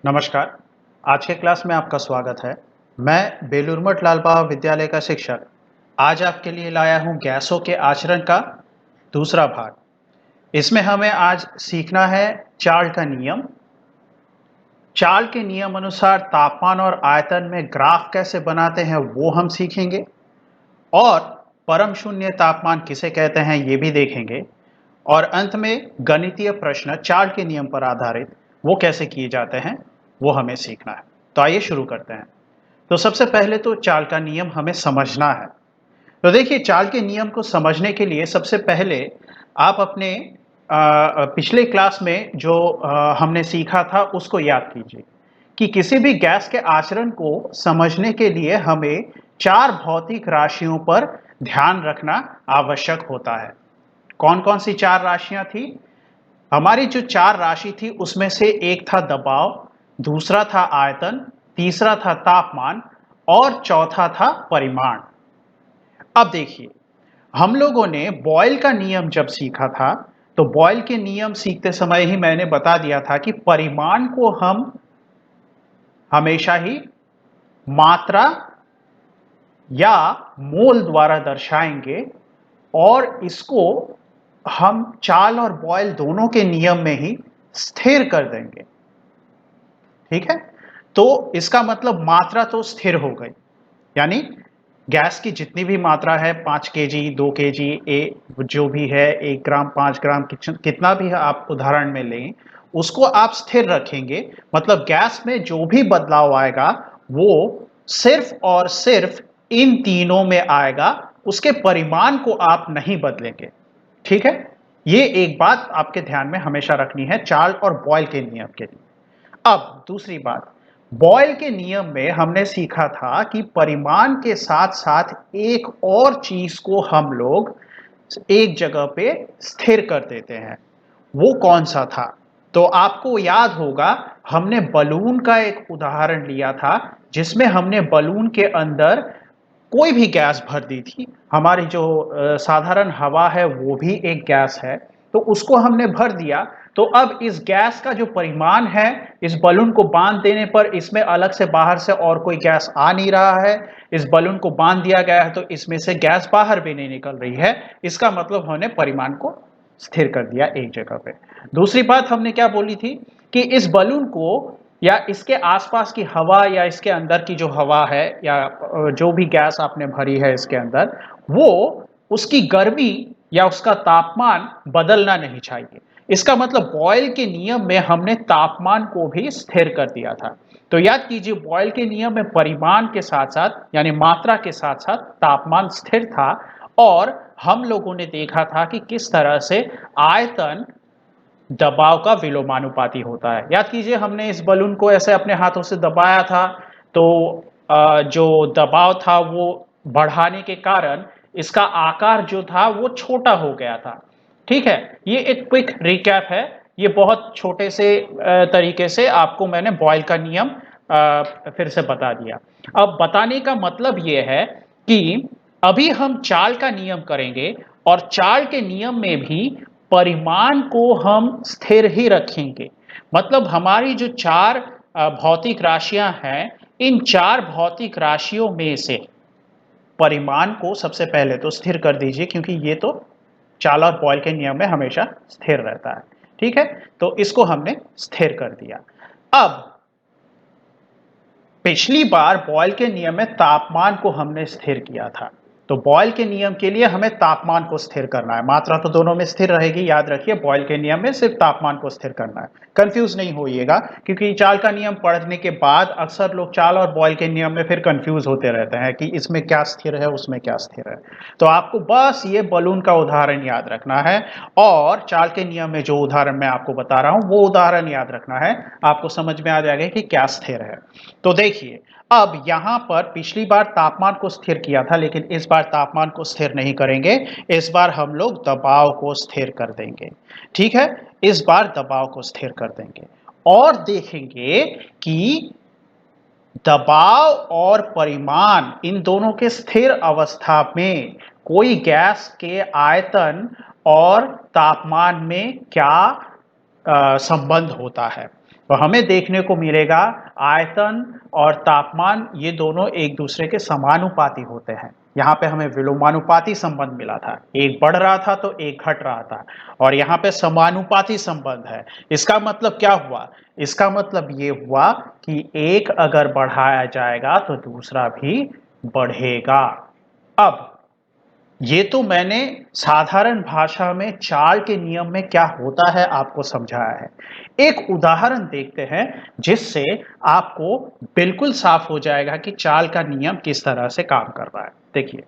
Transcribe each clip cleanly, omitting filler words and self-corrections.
नमस्कार। आज के क्लास में आपका स्वागत है। मैं बेलूर मठ लाल बाबा विद्यालय का शिक्षक आज आपके लिए लाया हूं गैसों के आचरण का दूसरा भाग। इसमें हमें आज सीखना है चार्ल का नियम। चार्ल के नियम अनुसार तापमान और आयतन में ग्राफ कैसे बनाते हैं वो हम सीखेंगे और परम शून्य तापमान किसे कहते हैं ये भी देखेंगे और अंत में गणितीय प्रश्न चार्ल के नियम पर आधारित वो कैसे किए जाते हैं वो हमें सीखना है। तो आइए शुरू करते हैं। तो सबसे पहले तो चार्ल का नियम हमें समझना है। तो देखिए, चार्ल के नियम को समझने के लिए सबसे पहले आप अपने पिछले क्लास में जो हमने सीखा था उसको याद कीजिए कि किसी भी गैस के आचरण को समझने के लिए हमें चार भौतिक राशियों पर ध्यान रखना आवश्यक होता है। कौन कौन सी चार राशियां थी? हमारी जो चार राशि थी उसमें से एक था दबाव, दूसरा था आयतन, तीसरा था तापमान और चौथा था परिमाण। अब देखिए, हम लोगों ने बॉयल का नियम जब सीखा था तो बॉयल के नियम सीखते समय ही मैंने बता दिया था कि परिमाण को हम हमेशा ही मात्रा या मोल द्वारा दर्शाएंगे और इसको हम चार्ल और बॉयल दोनों के नियम में ही स्थिर कर देंगे। ठीक है, तो इसका मतलब मात्रा तो स्थिर हो गई, यानी गैस की जितनी भी मात्रा है 5 केजी 2 केजी जो भी है 1 ग्राम 5 ग्राम कितना भी आप उदाहरण में लें उसको आप स्थिर रखेंगे। मतलब गैस में जो भी बदलाव आएगा वो सिर्फ और सिर्फ इन तीनों में आएगा, उसके परिमाण को आप नहीं बदलेंगे। ठीक है, ये एक बात आपके ध्यान में हमेशा रखनी है चार्ल और बॉयल के नियम के लिए। अब दूसरी बात, बॉयल के नियम में हमने सीखा था कि परिमाण के साथ साथ एक और चीज को हम लोग एक जगह पे स्थिर कर देते हैं। वो कौन सा था? तो आपको याद होगा, हमने बलून का एक उदाहरण लिया था जिसमें हमने बलून के अंदर कोई भी गैस भर दी थी। हमारी जो साधारण हवा है वो भी एक गैस है, तो उसको हमने भर दिया। तो अब इस गैस का जो परिमाण है, इस बलून को बांध देने पर इसमें अलग से बाहर से और कोई गैस आ नहीं रहा है। इस बलून को बांध दिया गया है तो इसमें से गैस बाहर भी नहीं निकल रही है। इसका मतलब हमने परिमाण को स्थिर कर दिया एक जगह पे। दूसरी बात हमने क्या बोली थी कि इस बलून को या इसके आसपास की हवा या इसके अंदर की जो हवा है या जो भी गैस आपने भरी है इसके अंदर, वो उसकी गर्मी या उसका तापमान बदलना नहीं चाहिए। इसका मतलब बॉयल के नियम में हमने तापमान को भी स्थिर कर दिया था। तो याद कीजिए, बॉयल के नियम में परिमाण के साथ साथ यानी मात्रा के साथ साथ तापमान स्थिर था और हम लोगों ने देखा था कि किस तरह से आयतन दबाव का विलोमानुपाती होता है। याद कीजिए, हमने इस बलून को ऐसे अपने हाथों से दबाया था तो जो दबाव था वो बढ़ाने के कारण इसका आकार जो था वो छोटा हो गया था। ठीक है, ये एक क्विक रिकैप है। ये बहुत छोटे से तरीके से आपको मैंने बॉयल का नियम फिर से बता दिया। अब बताने का मतलब ये है कि अभी हम चार्ल का नियम करेंगे और चार्ल के नियम में भी परिमाण को हम स्थिर ही रखेंगे। मतलब हमारी जो चार भौतिक राशियां हैं, इन चार भौतिक राशियों में से परिमाण को सबसे पहले तो स्थिर कर दीजिए, क्योंकि ये तो चार्ल और बॉयल के नियम में हमेशा स्थिर रहता है। ठीक है, तो इसको हमने स्थिर कर दिया। अब पिछली बार बॉयल के नियम में तापमान को हमने स्थिर किया था, तो बॉयल के नियम के लिए हमें तापमान को स्थिर करना है। मात्रा तो दोनों में स्थिर रहेगी, याद रखिए, बॉयल के नियम में सिर्फ तापमान को स्थिर करना है। कंफ्यूज नहीं होइएगा, क्योंकि चार्ल का नियम पढ़ने के बाद अक्सर लोग चार्ल और बॉयल के नियम में फिर कंफ्यूज होते रहते हैं कि इसमें क्या स्थिर है उसमें क्या स्थिर है। तो आपको बस ये बलून का उदाहरण याद रखना है और चार्ल के नियम में जो उदाहरण मैं आपको बता रहा हूं वो उदाहरण याद रखना है। आपको समझ में आ जाएगा कि क्या स्थिर है। तो देखिए, अब यहां पर पिछली बार तापमान को स्थिर किया था, लेकिन इस बार तापमान को स्थिर नहीं करेंगे। इस बार हम लोग दबाव को स्थिर कर देंगे। ठीक है, इस बार दबाव को स्थिर कर देंगे और देखेंगे कि दबाव और परिमाण इन दोनों के स्थिर अवस्था में कोई गैस के आयतन और तापमान में क्या संबंध होता है। तो हमें देखने को मिलेगा आयतन और तापमान ये दोनों एक दूसरे के समानुपाती होते हैं। यहाँ पे हमें विलोमानुपाती संबंध मिला था, एक बढ़ रहा था तो एक घट रहा था, और यहाँ पे समानुपाती संबंध है। इसका मतलब क्या हुआ? इसका मतलब ये हुआ कि एक अगर बढ़ाया जाएगा तो दूसरा भी बढ़ेगा। अब ये तो मैंने साधारण भाषा में चाल के नियम में क्या होता है आपको समझाया है। एक उदाहरण देखते हैं जिससे आपको बिल्कुल साफ हो जाएगा कि चाल का नियम किस तरह से काम कर रहा है। देखिए,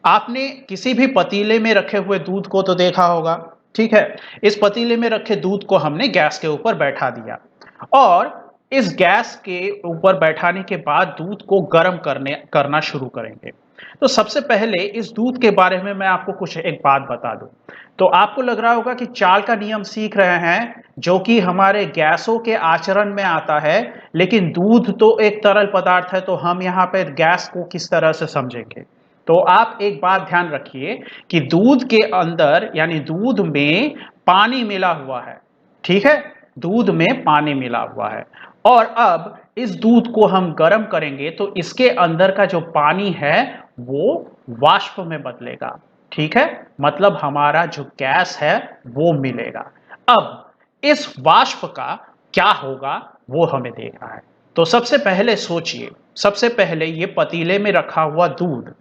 आपने किसी भी पतीले में रखे हुए दूध को तो देखा होगा, ठीक है? इस पतीले में रखे दूध को हमने गैस के ऊपर बैठा दिया और इस गैस के ऊपर बैठाने के बाद दूध को गर्म करना शुरू करेंगे। तो सबसे पहले इस दूध के बारे में मैं आपको कुछ एक बात बता दूं। तो आपको लग रहा होगा कि चाल का नियम सीख रहे हैं जो कि हमारे गैसों के आचरण में आता है, लेकिन दूध तो एक तरल पदार्थ है, तो हम यहाँ पे गैस को किस तरह से समझेंगे? तो आप एक बात ध्यान रखिए कि दूध के अंदर यानी दूध में पानी मिला हुआ है, ठीक है? दूध में पानी मिला हुआ है और अब इस दूध को हम गर्म करेंगे तो इसके अंदर का जो पानी है वो वाष्प में बदलेगा, ठीक है? मतलब हमारा जो गैस है वो मिलेगा। अब इस वाष्प का क्या होगा वो हमें देखना है। तो सबसे पहले सोचिए, सबसे पहले ये पतीले में रखा हुआ दूध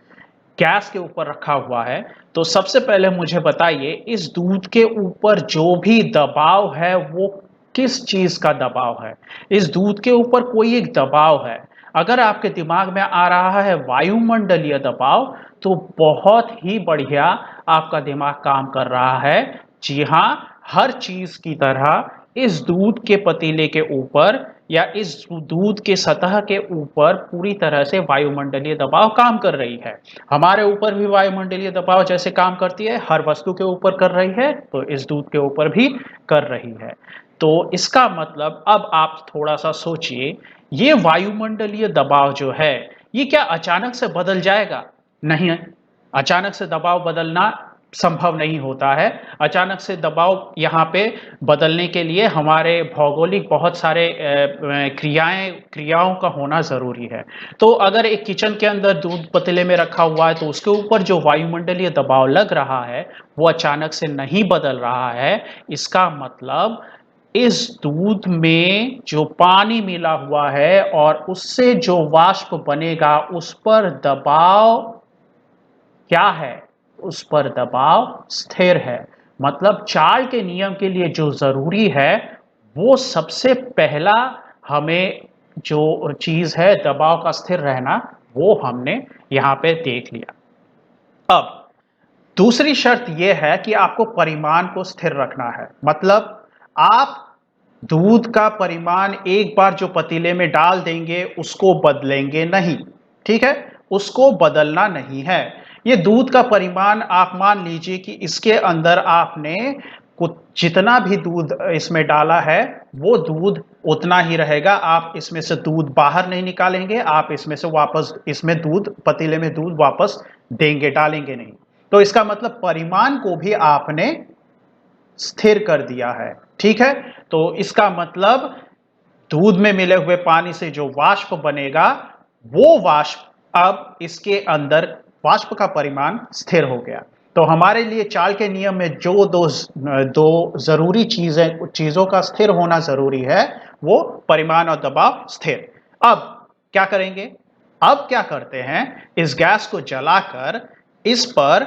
गैस के ऊपर रखा हुआ है, तो सबसे पहले मुझे बताइए इस दूध के ऊपर जो भी दबाव है वो किस चीज का दबाव है? इस दूध के ऊपर कोई एक दबाव है। अगर आपके दिमाग में आ रहा है वायुमंडलीय दबाव, तो बहुत ही बढ़िया आपका दिमाग काम कर रहा है। जी हाँ, हर चीज की तरह इस दूध के पतीले के ऊपर या इस दूध के सतह के ऊपर पूरी तरह से वायुमंडलीय दबाव काम कर रही है। हमारे ऊपर भी वायुमंडलीय दबाव जैसे काम करती है, हर वस्तु के ऊपर कर रही है, तो इस दूध के ऊपर भी कर रही है। तो इसका मतलब अब आप थोड़ा सा सोचिए, ये वायुमंडलीय दबाव जो है ये क्या अचानक से बदल जाएगा? नहीं है। अचानक से दबाव बदलना संभव नहीं होता है। अचानक से दबाव यहाँ पे बदलने के लिए हमारे भौगोलिक बहुत सारे क्रियाओं का होना ज़रूरी है। तो अगर एक किचन के अंदर दूध पतीले में रखा हुआ है तो उसके ऊपर जो वायुमंडलीय दबाव लग रहा है वो अचानक से नहीं बदल रहा है। इसका मतलब इस दूध में जो पानी मिला हुआ है और उससे जो वाष्प बनेगा उस पर दबाव क्या है? उस पर दबाव स्थिर है। मतलब चाल के नियम के लिए जो जरूरी है वो सबसे पहला हमें जो चीज है दबाव का स्थिर रहना, वो हमने यहां पे देख लिया। अब दूसरी शर्त यह है कि आपको परिमाण को स्थिर रखना है। मतलब आप दूध का परिमाण एक बार जो पतीले में डाल देंगे उसको बदलेंगे नहीं, ठीक है? उसको बदलना नहीं है। ये दूध का परिमाण आप मान लीजिए कि इसके अंदर आपने कुछ जितना भी दूध इसमें डाला है वो दूध उतना ही रहेगा। आप इसमें से दूध बाहर नहीं निकालेंगे, आप इसमें से वापस इसमें दूध पतीले में दूध वापस देंगे, डालेंगे नहीं। तो इसका मतलब परिमाण को भी आपने स्थिर कर दिया है, ठीक है? तो इसका मतलब दूध में मिले हुए पानी से जो वाष्प बनेगा वो वाष्प अब इसके अंदर वाष्प का परिमाण स्थिर हो गया। तो हमारे लिए चाल के नियम में जो दो जरूरी चीजों का स्थिर होना जरूरी है वो परिमाण और दबाव स्थिर। अब क्या करेंगे? अब क्या करते हैं, इस गैस को जलाकर इस पर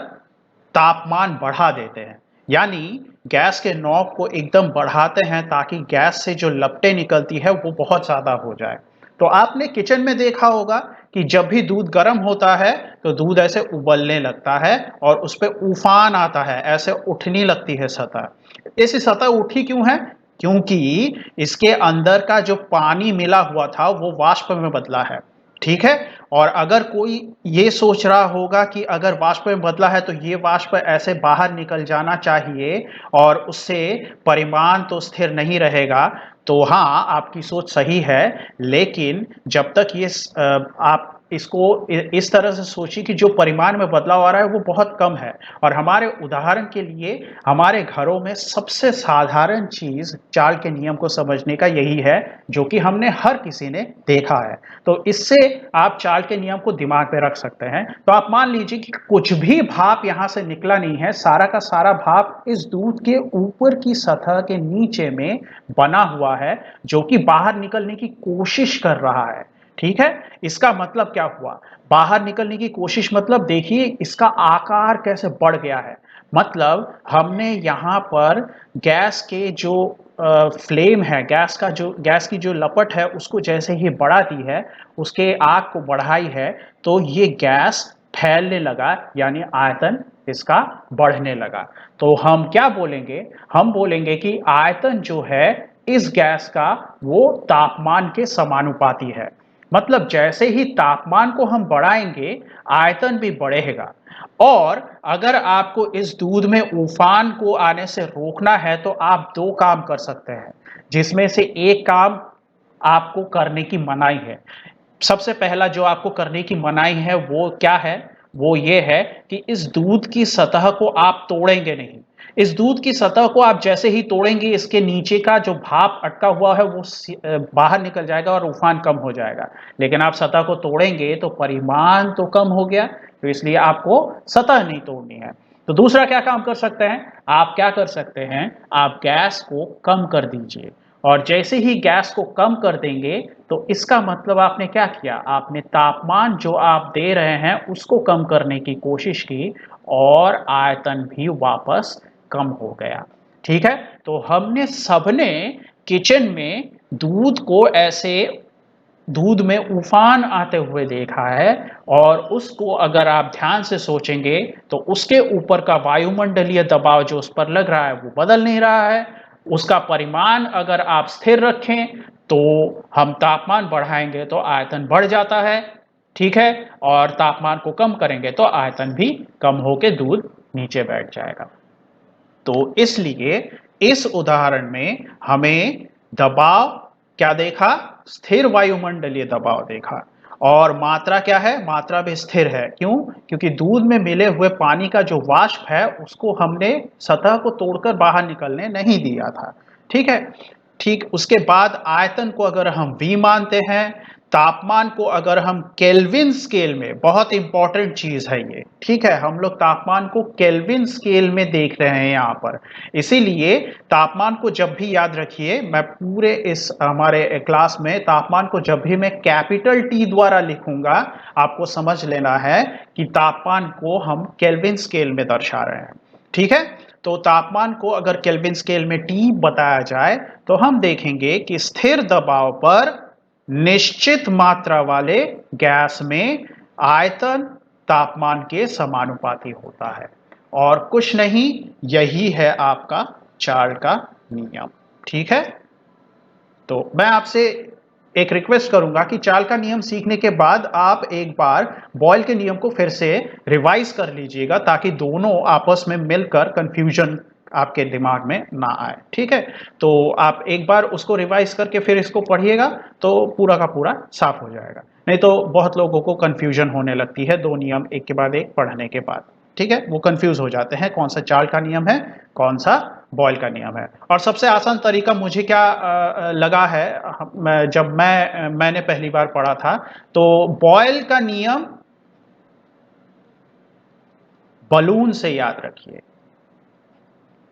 तापमान बढ़ा देते हैं। यानी गैस के नॉब को एकदम बढ़ाते हैं ताकि गैस से जो लपटें निकलती है वो बहुत ज्यादा हो जाए। तो आपने किचन में देखा होगा कि जब भी दूध गर्म होता है तो दूध ऐसे उबलने लगता है और उस पर उफान आता है, ऐसे उठने लगती है सतह। ऐसी सतह उठी क्यों है? क्योंकि इसके अंदर का जो पानी मिला हुआ था वो वाष्प में बदला है, ठीक है? और अगर कोई ये सोच रहा होगा कि अगर वाष्प में बदला है तो ये वाष्प ऐसे बाहर निकल जाना चाहिए और उससे परिमाण तो स्थिर नहीं रहेगा, तो हाँ, आपकी सोच सही है। लेकिन जब तक ये आप इसको इस तरह से सोचिए कि जो परिमाण में बदलाव आ रहा है वो बहुत कम है। और हमारे उदाहरण के लिए हमारे घरों में सबसे साधारण चीज चार्ल के नियम को समझने का यही है, जो कि हमने हर किसी ने देखा है। तो इससे आप चार्ल के नियम को दिमाग में रख सकते हैं। तो आप मान लीजिए कि कुछ भी भाप यहां से निकला नहीं है, सारा का सारा भाप इस दूध के ऊपर की सतह के नीचे में बना हुआ है, जो कि बाहर निकलने की कोशिश कर रहा है। ठीक है, इसका मतलब क्या हुआ? बाहर निकलने की कोशिश मतलब देखिए इसका आकार कैसे बढ़ गया है। मतलब हमने यहां पर गैस के जो फ्लेम है, गैस की जो लपट है उसको जैसे ही बढ़ा दी है, उसके आग को बढ़ाई है, तो ये गैस फैलने लगा, यानी आयतन इसका बढ़ने लगा। तो हम क्या बोलेंगे? हम बोलेंगे कि आयतन जो है इस गैस का वो तापमान के समानुपाती है। मतलब जैसे ही तापमान को हम बढ़ाएंगे, आयतन भी बढ़ेगा। और अगर आपको इस दूध में उफान को आने से रोकना है तो आप दो काम कर सकते हैं, जिसमें से एक काम आपको करने की मनाही है। सबसे पहला जो आपको करने की मनाही है वो क्या है? वो ये है कि इस दूध की सतह को आप तोड़ेंगे नहीं। इस दूध की सतह को आप जैसे ही तोड़ेंगे, इसके नीचे का जो भाप अटका हुआ है वो बाहर निकल जाएगा और उफान कम हो जाएगा। लेकिन आप सतह को तोड़ेंगे तो परिमाण तो कम हो गया, तो इसलिए आपको सतह नहीं तोड़नी है। तो दूसरा क्या काम कर सकते हैं? आप क्या कर सकते हैं? आप गैस को कम कर दीजिए। और जैसे ही गैस को कम कर देंगे, तो इसका मतलब आपने क्या किया? आपने तापमान जो आप दे रहे हैं उसको कम करने की कोशिश की, और आयतन भी वापस कम हो गया। ठीक है, तो हमने सबने किचन में दूध को ऐसे दूध में उफान आते हुए देखा है। और उसको अगर आप ध्यान से सोचेंगे तो उसके ऊपर का वायुमंडलीय दबाव जो उस पर लग रहा है वो बदल नहीं रहा है। उसका परिमाण अगर आप स्थिर रखें तो हम तापमान बढ़ाएंगे तो आयतन बढ़ जाता है। ठीक है, और तापमान को कम करेंगे तो आयतन भी कम होकर दूध नीचे बैठ जाएगा। तो इसलिए इस उदाहरण में हमें दबाव क्या देखा? स्थिर वायुमंडलीय दबाव देखा। और मात्रा क्या है? मात्रा भी स्थिर है। क्यों? क्योंकि दूध में मिले हुए पानी का जो वाष्प है उसको हमने सतह को तोड़कर बाहर निकलने नहीं दिया था। ठीक है, ठीक उसके बाद आयतन को अगर हम V मानते हैं, तापमान को अगर हम केल्विन स्केल में, बहुत इंपॉर्टेंट चीज है ये, ठीक है, हम लोग तापमान को केल्विन स्केल में देख रहे हैं यहां पर। इसीलिए तापमान को जब भी याद रखिए, मैं पूरे इस हमारे क्लास में तापमान को जब भी मैं कैपिटल T द्वारा लिखूंगा, आपको समझ लेना है कि तापमान को हम केल्विन स्केल में दर्शा रहे हैं। ठीक है, तो तापमान को अगर केल्विन स्केल में T बताया जाए तो हम देखेंगे कि स्थिर दबाव पर निश्चित मात्रा वाले गैस में आयतन तापमान के समानुपाती होता है। और कुछ नहीं, यही है आपका चार्ल का नियम। ठीक है, तो मैं आपसे एक रिक्वेस्ट करूंगा कि चार्ल का नियम सीखने के बाद आप एक बार बॉयल के नियम को फिर से रिवाइज कर लीजिएगा, ताकि दोनों आपस में मिलकर कंफ्यूजन आपके दिमाग में ना आए। ठीक है, तो आप एक बार उसको रिवाइज करके फिर इसको पढ़िएगा तो पूरा का पूरा साफ हो जाएगा। नहीं तो बहुत लोगों को कंफ्यूजन होने लगती है दो नियम एक के बाद एक पढ़ने के बाद। ठीक है, वो कंफ्यूज हो जाते हैं कौन सा चार्ल का नियम है, कौन सा बॉयल का नियम है। और सबसे आसान तरीका मुझे क्या लगा है, जब मैंने पहली बार पढ़ा था, तो बॉयल का नियम बलून से याद रखिए।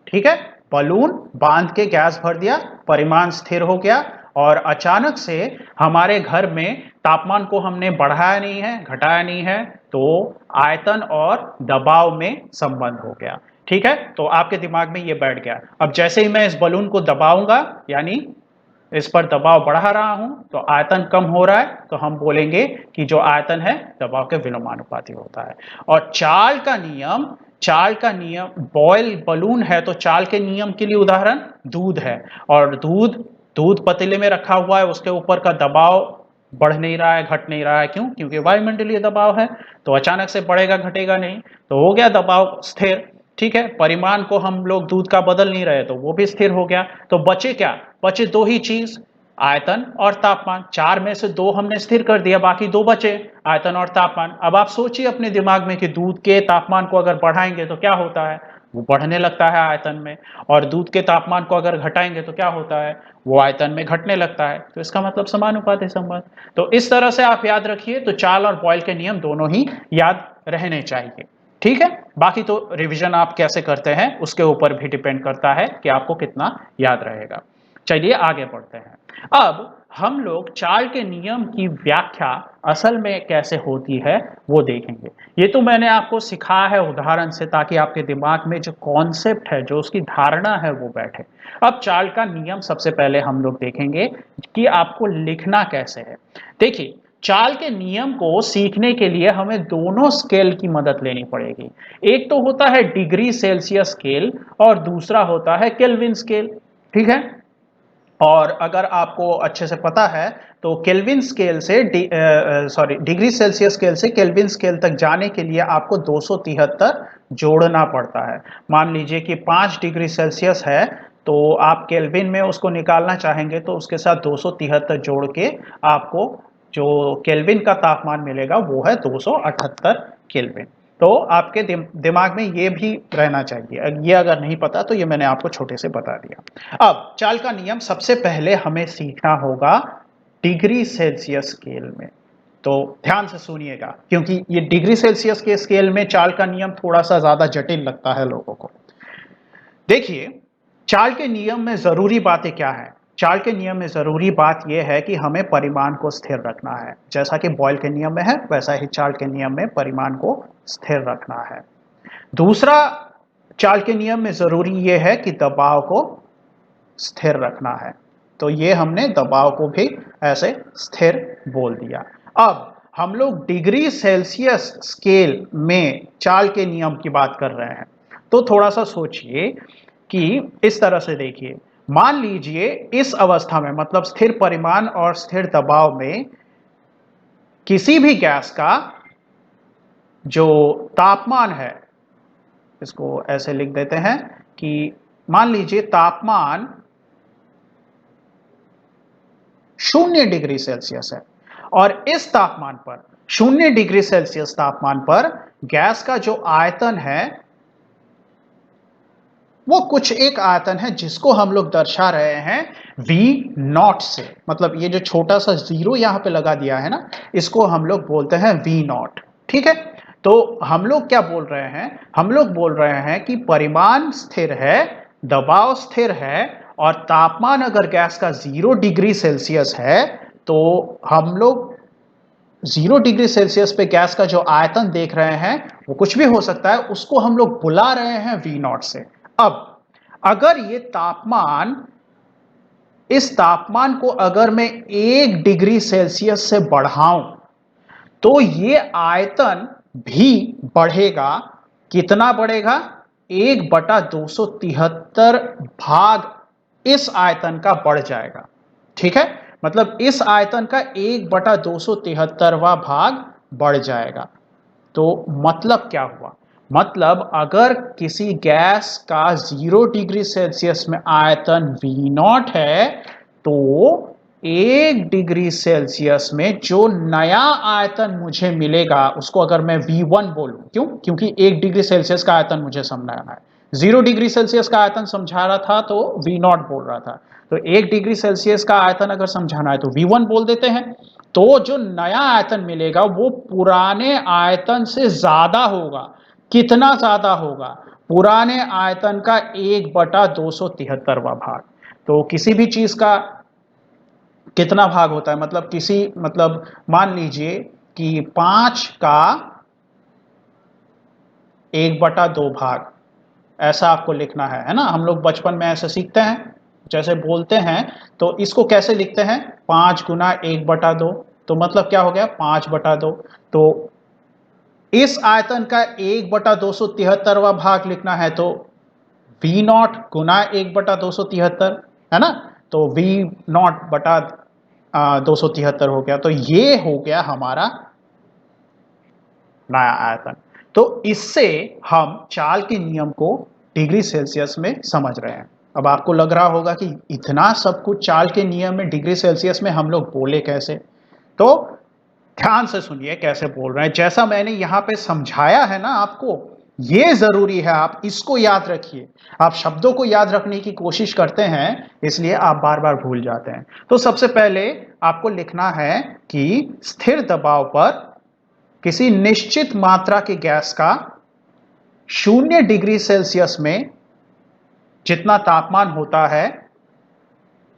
ठीक है, बलून बांध के गैस भर दिया, परिमाण स्थिर हो गया, और अचानक से हमारे घर में तापमान को हमने बढ़ाया नहीं है, घटाया नहीं है, तो आयतन और दबाव में संबंध हो गया। ठीक है, तो आपके दिमाग में ये बैठ गया। अब जैसे ही मैं इस बलून को दबाऊंगा, यानी इस पर दबाव बढ़ा रहा हूं, तो आयतन कम हो रहा है, तो हम बोलेंगे कि जो आयतन है दबाव के विलोमानुपाती होता है। और चार्ल का नियम बॉयल बलून है, तो चार्ल के नियम के लिए उदाहरण दूध है। और दूध पतीले में रखा हुआ है, उसके ऊपर का दबाव बढ़ नहीं रहा है, घट नहीं रहा है। क्यों? क्योंकि वायुमंडलीय दबाव है, तो अचानक से बढ़ेगा घटेगा नहीं, तो हो गया दबाव स्थिर। ठीक है, परिमाण को हम लोग दूध का बदल नहीं रहे, तो वो भी स्थिर हो गया। तो बचे क्या? बचे दो ही चीज, आयतन और तापमान, चार में से दो हमने स्थिर कर दिया, बाकी दो बचे, आयतन और तापमान। अब आप सोचिए अपने दिमाग में कि दूध के तापमान को अगर बढ़ाएंगे तो क्या होता है, वो बढ़ने लगता है आयतन में, और दूध के तापमान को अगर घटाएंगे तो क्या होता है, वो आयतन में घटने लगता है। तो इसका मतलब समानुपाती संबंध। तो इस तरह से आप याद रखिए, तो चार्ल और बॉयल के नियम दोनों ही याद रहने चाहिए। ठीक है, बाकी तो रिवीजन आप कैसे करते हैं उसके ऊपर भी डिपेंड करता है कि आपको कितना याद रहेगा। चलिए आगे बढ़ते हैं। अब हम लोग चार्ल के नियम की व्याख्या असल में कैसे होती है वो देखेंगे। ये तो मैंने आपको सिखाया है उदाहरण से, ताकि आपके दिमाग में जो कॉन्सेप्ट है, जो उसकी धारणा है, वो बैठे। अब चार्ल का नियम सबसे पहले हम लोग देखेंगे कि आपको लिखना कैसे है। देखिए, चार्ल के नियम को सीखने के लिए हमें दोनों स्केल की मदद लेनी पड़ेगी। एक तो होता है डिग्री सेल्सियस स्केल और दूसरा होता है केल्विन स्केल। ठीक है, और अगर आपको अच्छे से पता है तो केल्विन स्केल से डिग्री सेल्सियस स्केल से केल्विन स्केल तक जाने के लिए आपको 273 जोड़ना पड़ता है। मान लीजिए कि 5 डिग्री सेल्सियस है, तो आप केल्विन में उसको निकालना चाहेंगे तो उसके साथ 273 जोड़ के आपको जो केल्विन का तापमान मिलेगा वो है 278 केल्विन। तो आपके दिमाग में ये भी रहना चाहिए। ये अगर नहीं पता तो ये मैंने आपको छोटे से बता दिया। अब चार्ल का नियम सबसे पहले हमें सीखना होगा डिग्री सेल्सियस स्केल में। तो ध्यान से सुनिएगा, क्योंकि ये डिग्री सेल्सियस के स्केल में चार्ल का नियम थोड़ा सा ज्यादा जटिल लगता है लोगों को। देखिए, चार्ल के नियम में जरूरी बातें क्या है। चार्ल के नियम में जरूरी बात यह है कि हमें परिमाण को स्थिर रखना है। जैसा कि बॉयल के नियम में है, वैसा ही चार्ल के नियम में परिमाण को स्थिर रखना है। दूसरा, चार्ल के नियम में जरूरी यह है कि दबाव को स्थिर रखना है। तो ये हमने दबाव को भी ऐसे स्थिर बोल दिया। अब हम लोग डिग्री सेल्सियस स्केल में चार्ल के नियम की बात कर रहे हैं, तो थोड़ा सा सोचिए कि इस तरह से देखिए। मान लीजिए इस अवस्था में, मतलब स्थिर परिमाण और स्थिर दबाव में, किसी भी गैस का जो तापमान है, इसको ऐसे लिख देते हैं कि मान लीजिए तापमान 0 डिग्री सेल्सियस है, और इस तापमान पर, 0 डिग्री सेल्सियस तापमान पर गैस का जो आयतन है वो कुछ एक आयतन है जिसको हम लोग दर्शा रहे हैं V0 से। मतलब ये जो छोटा सा जीरो यहां पे लगा दिया है ना, इसको हम लोग बोलते हैं V0। ठीक है, तो हम लोग क्या बोल रहे हैं, हम लोग बोल रहे हैं कि परिमाण स्थिर है, दबाव स्थिर है, और तापमान अगर गैस का 0 डिग्री सेल्सियस है, तो हम लोग 0 डिग्री सेल्सियस पे गैस का जो आयतन देख रहे हैं वो कुछ भी हो सकता है, उसको हम लोग बुला रहे हैं V0 से। अब अगर ये तापमान, इस तापमान को अगर मैं 1 डिग्री सेल्सियस से बढ़ाऊं तो ये आयतन भी बढ़ेगा। कितना बढ़ेगा, 1/273 भाग इस आयतन का बढ़ जाएगा। ठीक है, मतलब इस आयतन का 1/273वां भाग बढ़ जाएगा। तो मतलब क्या हुआ, मतलब अगर किसी गैस का 0 डिग्री सेल्सियस में आयतन V0 है, तो 1 डिग्री सेल्सियस में जो नया आयतन मुझे मिलेगा उसको अगर मैं V1 बोलूं, क्यों, क्योंकि 1 डिग्री सेल्सियस का आयतन मुझे समझाना है। 0 डिग्री सेल्सियस का आयतन समझा रहा था तो V0 बोल रहा था, तो 1 डिग्री सेल्सियस का आयतन अगर समझाना है तो V1 बोल देते हैं। तो जो नया आयतन मिलेगा वो पुराने आयतन से ज्यादा होगा। कितना ज्यादा होगा, पुराने आयतन का 1/273वां भाग। तो किसी भी चीज का कितना भाग होता है, मतलब किसी, मतलब मान लीजिए कि 5 का 1/2 भाग, ऐसा आपको लिखना है ना। हम लोग बचपन में ऐसे सीखते हैं, जैसे बोलते हैं, तो इसको कैसे लिखते हैं, 5 गुना 1/2। तो मतलब क्या हो गया, 5/2। तो इस आयतन का 1/273वां भाग लिखना है तो V0 गुना 1/273, है ना। तो V0 बटा 273 हो गया। तो ये हो गया हमारा नया आयतन। तो इससे हम चार्ल के नियम को डिग्री सेल्सियस में समझ रहे हैं। अब आपको लग रहा होगा कि इतना सब कुछ चाल के नियम में डिग्री सेल्सियस में हम लोग बोले कैसे। तो ध्यान से सुनिए कैसे बोल रहे हैं। जैसा मैंने यहां पे समझाया है ना आपको, ये जरूरी है, आप इसको याद रखिए। आप शब्दों को याद रखने की कोशिश करते हैं, इसलिए आप बार बार भूल जाते हैं। तो सबसे पहले आपको लिखना है कि स्थिर दबाव पर किसी निश्चित मात्रा की गैस का 0 डिग्री सेल्सियस में जितना तापमान होता है,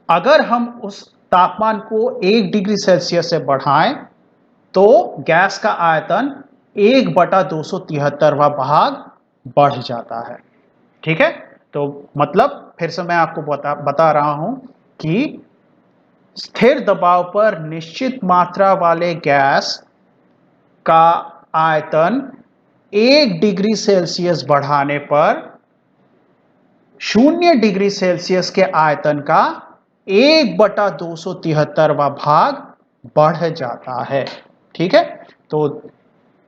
अगर हम उस तापमान को 1 डिग्री सेल्सियस से बढ़ाएं तो गैस का आयतन 1/273वां भाग बढ़ जाता है। ठीक है, तो मतलब फिर से मैं आपको बता रहा हूं कि स्थिर दबाव पर निश्चित मात्रा वाले गैस का आयतन 1 डिग्री सेल्सियस बढ़ाने पर 0 डिग्री सेल्सियस के आयतन का 1/273वां भाग बढ़ जाता है। ठीक है, तो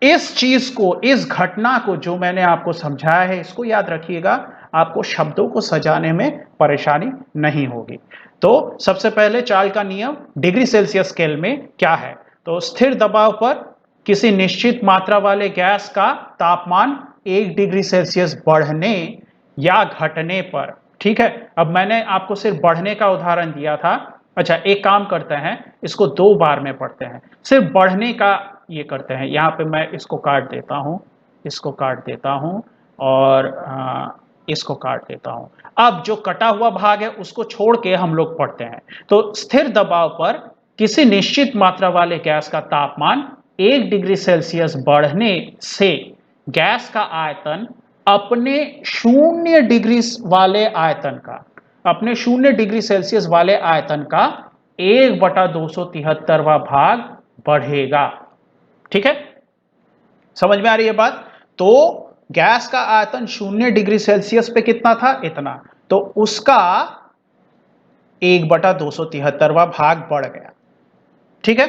इस चीज को, इस घटना को जो मैंने आपको समझाया है, इसको याद रखिएगा। आपको शब्दों को सजाने में परेशानी नहीं होगी। तो सबसे पहले चाल का नियम डिग्री सेल्सियस स्केल में क्या है। तो स्थिर दबाव पर किसी निश्चित मात्रा वाले गैस का तापमान 1 डिग्री सेल्सियस बढ़ने या घटने पर, ठीक है। अब मैंने आपको सिर्फ बढ़ने का उदाहरण दिया था। अच्छा, एक काम करते हैं, इसको 2 बार में पढ़ते हैं। सिर्फ बढ़ने का ये करते हैं। यहाँ पे मैं इसको काट देता हूँ, इसको काट देता हूँ, और इसको काट देता हूँ। अब जो कटा हुआ भाग है उसको छोड़ के हम लोग पढ़ते हैं। तो स्थिर दबाव पर किसी निश्चित मात्रा वाले गैस का तापमान 1 डिग्री सेल्सियस बढ़ने से गैस का आयतन अपने 0 डिग्री वाले आयतन का, अपने 0 डिग्री सेल्सियस वाले आयतन का 1/273वां भाग बढ़ेगा। ठीक है, समझ में आ रही है बात। तो गैस का आयतन 0 डिग्री सेल्सियस पे कितना था, इतना, तो उसका 1/273वां भाग बढ़ गया। ठीक है,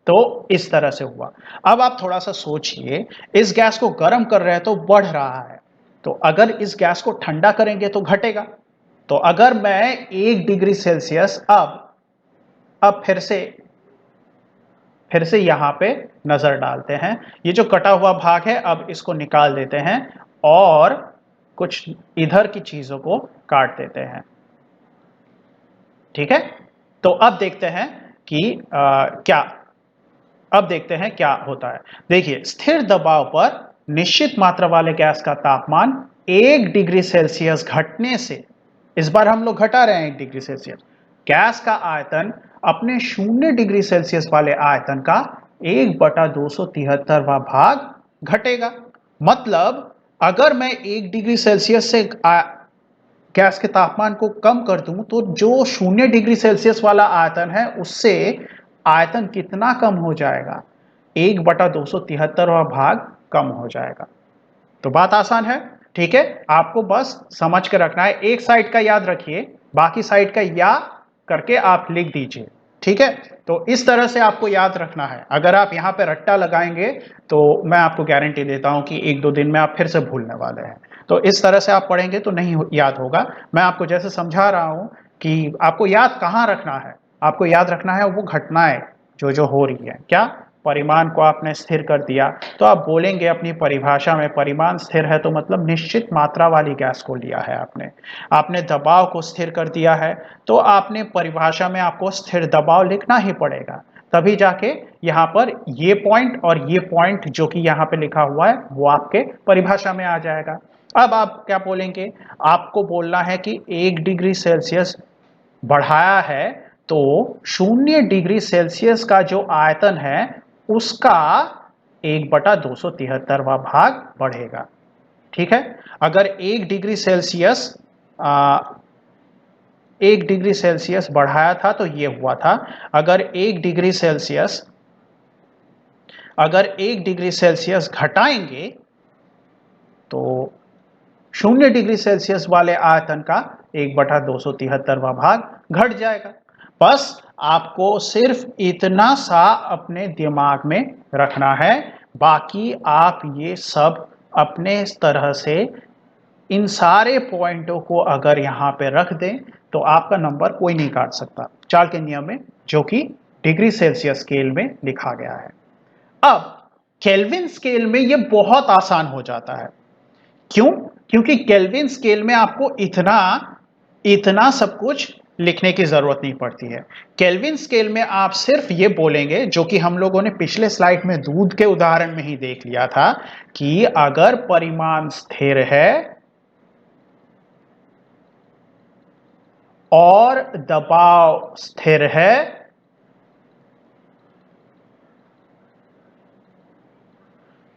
तो इस तरह से हुआ। अब आप थोड़ा सा सोचिए, इस गैस को गर्म कर रहे हैं तो बढ़ रहा है, तो अगर इस गैस को ठंडा करेंगे तो घटेगा। तो अगर मैं 1 डिग्री सेल्सियस अब फिर से यहां पे नजर डालते हैं। ये जो कटा हुआ भाग है, अब इसको निकाल देते हैं और कुछ इधर की चीजों को काट देते हैं। ठीक है, तो अब देखते हैं कि अब देखते हैं क्या होता है। देखिए, स्थिर दबाव पर निश्चित मात्रा वाले गैस का तापमान 1 डिग्री सेल्सियस घटने से, इस बार हम लोग घटा रहे हैं 1 डिग्री सेल्सियस, गैस का आयतन अपने 0 डिग्री सेल्सियस वाले आयतन का 1/273वां भाग घटेगा। मतलब अगर मैं 1 डिग्री सेल्सियस से गैस के तापमान को कम कर दूं तो जो 0 डिग्री सेल्सियस वाला आयतन है उससे आयतन कितना कम हो जाएगा, 1/273वां भाग कम हो जाएगा। तो बात आसान है। ठीक है, आपको बस समझ के रखना है। एक साइड का याद रखिए, बाकी साइड का या करके आप लिख दीजिए। ठीक है, तो इस तरह से आपको याद रखना है। अगर आप यहाँ पे रट्टा लगाएंगे तो मैं आपको गारंटी देता हूँ कि 1-2 दिन में आप फिर से भूलने वाले हैं। तो इस तरह से आप पढ़ेंगे तो नहीं याद होगा। मैं आपको जैसे समझा रहा हूँ कि आपको याद कहाँ रखना है, आपको याद रखना है वो घटनाएं जो हो रही है। क्या, परिमाण को आपने स्थिर कर दिया, तो आप बोलेंगे अपनी परिभाषा में, परिमाण स्थिर है तो मतलब निश्चित मात्रा वाली गैस को लिया है आपने दबाव को स्थिर कर दिया है, तो आपने परिभाषा में आपको स्थिर दबाव लिखना ही पड़ेगा। तभी जाके यहाँ पर ये पॉइंट और ये पॉइंट जो कि यहाँ पे लिखा हुआ है वो आपके परिभाषा में आ जाएगा। अब आप क्या बोलेंगे, आपको बोलना है कि 1 डिग्री सेल्सियस बढ़ाया है तो 0 डिग्री सेल्सियस का जो आयतन है उसका 1/273वां भाग बढ़ेगा। ठीक है, अगर 1 डिग्री सेल्सियस बढ़ाया था तो ये हुआ था। अगर 1 डिग्री सेल्सियस घटाएंगे तो 0 डिग्री सेल्सियस वाले आयतन का 1/273वां भाग घट जाएगा। बस आपको सिर्फ इतना सा अपने दिमाग में रखना है, बाकी आप ये सब अपने तरह से इन सारे पॉइंटों को अगर यहां पे रख दें तो आपका नंबर कोई नहीं काट सकता चार्ल के नियम में, जो कि डिग्री सेल्सियस स्केल में लिखा गया है। अब केल्विन स्केल में यह बहुत आसान हो जाता है। क्यों? क्योंकि केल्विन स्केल में आपको इतना इतना सब कुछ लिखने की जरूरत नहीं पड़ती है। केल्विन स्केल में आप सिर्फ ये बोलेंगे, जो कि हम लोगों ने पिछले स्लाइड में दूध के उदाहरण में ही देख लिया था, कि अगर परिमाण स्थिर है और दबाव स्थिर है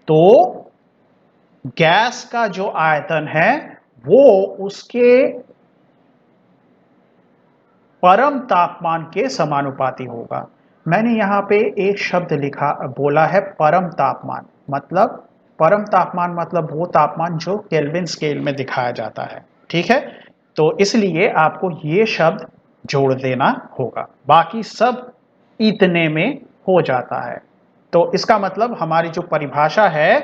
तो गैस का जो आयतन है वो उसके परम तापमान के समानुपाती होगा। मैंने यहां पे एक शब्द लिखा बोला है परम तापमान। मतलब परम तापमान मतलब वो तापमान जो केल्विन स्केल में दिखाया जाता है। ठीक है, तो इसलिए आपको ये शब्द जोड़ देना होगा, बाकी सब इतने में हो जाता है। तो इसका मतलब हमारी जो परिभाषा है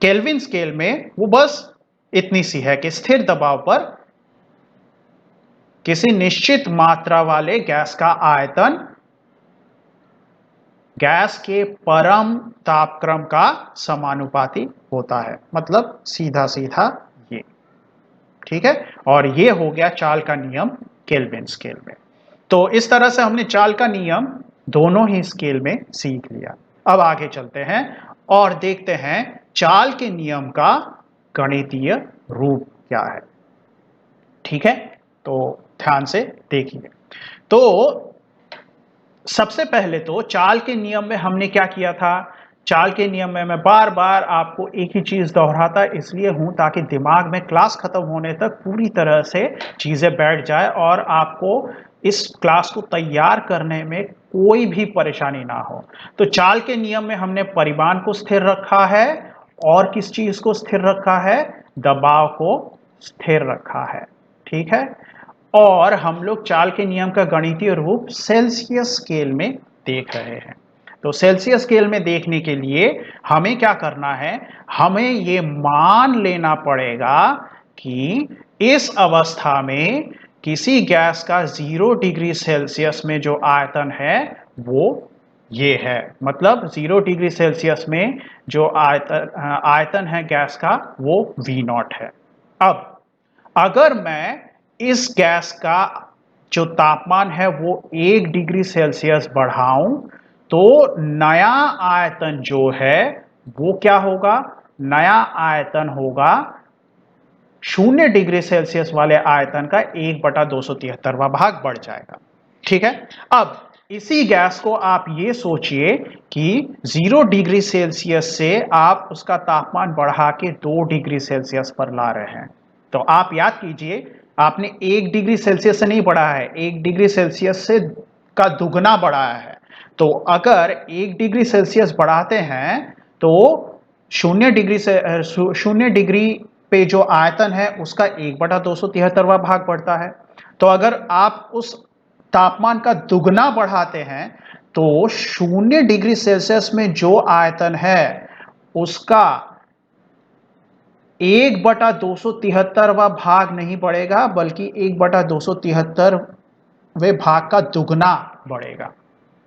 केल्विन स्केल में वो बस इतनी सी है कि स्थिर दबाव पर किसी निश्चित मात्रा वाले गैस का आयतन गैस के परम तापक्रम का समानुपाती होता है। मतलब सीधा सीधा ये। ठीक है, और ये हो गया चार्ल का नियम केल्विन स्केल में। तो इस तरह से हमने चार्ल का नियम दोनों ही स्केल में सीख लिया। अब आगे चलते हैं और देखते हैं चार्ल के नियम का गणितीय रूप क्या है। ठीक है, तो ध्यान से देखिए। तो सबसे पहले तो चार्ल के नियम में हमने क्या किया था। चार्ल के नियम में मैं बार बार आपको एक ही चीज दोहराता इसलिए हूं ताकि दिमाग में क्लास खत्म होने तक पूरी तरह से चीजें बैठ जाए और आपको इस क्लास को तैयार करने में कोई भी परेशानी ना हो। तो चार्ल के नियम में हमने परिमाण को स्थिर रखा है और किस चीज को स्थिर रखा है, दबाव को स्थिर रखा है। ठीक है, और हम लोग चार्ल के नियम का गणितीय रूप सेल्सियस स्केल में देख रहे हैं। तो सेल्सियस स्केल में देखने के लिए हमें क्या करना है, हमें यह मान लेना पड़ेगा कि इस अवस्था में किसी गैस का 0 डिग्री सेल्सियस में जो आयतन है वो ये है। मतलब 0 डिग्री सेल्सियस में जो आयतन है गैस का वो V0 है। अब अगर मैं इस गैस का जो तापमान है वो 1 डिग्री सेल्सियस बढ़ाऊं तो नया आयतन जो है वो क्या होगा, नया आयतन होगा 0 डिग्री सेल्सियस वाले आयतन का 1/273वां भाग बढ़ जाएगा। ठीक है, अब इसी गैस को आप ये सोचिए कि 0 डिग्री सेल्सियस से आप उसका तापमान बढ़ा के 2 डिग्री सेल्सियस पर ला रहे हैं। तो आप याद कीजिए, आपने 1 डिग्री सेल्सियस से नहीं बढ़ाया है, 1 डिग्री सेल्सियस से का दुगना बढ़ाया है। तो अगर 1 डिग्री सेल्सियस बढ़ाते हैं तो 0 डिग्री पे जो आयतन है उसका 1/273वां भाग बढ़ता है। तो अगर आप उस तापमान का दुगना बढ़ाते हैं तो 0 डिग्री सेल्सियस में जो आयतन है उसका 1/273वां भाग नहीं बढ़ेगा बल्कि 1/273वें भाग का दुगना बढ़ेगा।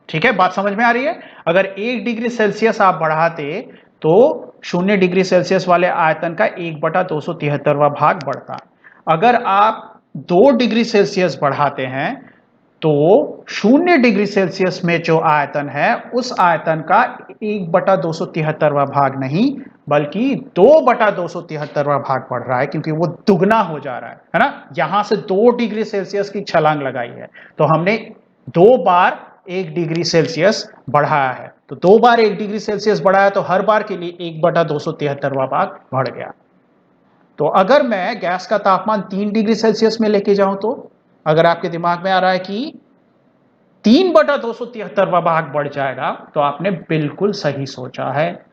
ठीक है, बात समझ में आ रही है। अगर 1 डिग्री सेल्सियस आप बढ़ाते तो 0 डिग्री सेल्सियस वाले आयतन का 1/273वां भाग बढ़ता। अगर आप 2 डिग्री सेल्सियस बढ़ाते हैं तो 0 डिग्री सेल्सियस में जो आयतन है उस आयतन का 1/273वां भाग नहीं बल्कि 2/273वां भाग बढ़ रहा है, क्योंकि वो दुगना हो जा रहा है ना। यहां से 2 डिग्री सेल्सियस की छलांग लगाई है तो हमने 2 बार 1 डिग्री सेल्सियस बढ़ाया है। तो 2 बार 1 डिग्री सेल्सियस बढ़ाया तो हर बार के लिए 1/273वां भाग बढ़ गया। तो अगर मैं गैस का तापमान 3 डिग्री सेल्सियस में लेके जाऊं तो अगर आपके दिमाग में आ रहा है कि 3/273वां भाग बढ़ जाएगा तो आपने बिल्कुल सही सोचा है।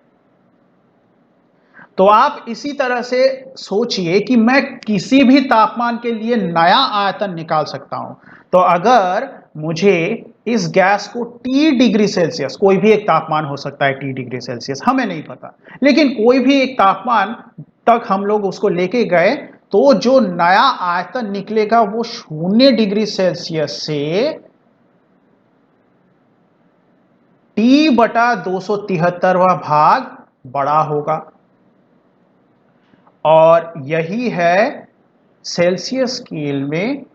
तो आप इसी तरह से सोचिए कि मैं किसी भी तापमान के लिए नया आयतन निकाल सकता हूं। तो अगर मुझे इस गैस को T डिग्री सेल्सियस, कोई भी एक तापमान हो सकता है T डिग्री सेल्सियस, हमें नहीं पता, लेकिन कोई भी एक तापमान तक हम लोग उसको लेके गए तो जो नया आयतन निकलेगा वो 0 डिग्री सेल्सियस से T/273वां भाग बड़ा होगा। और यही है सेल्सियस स्केल में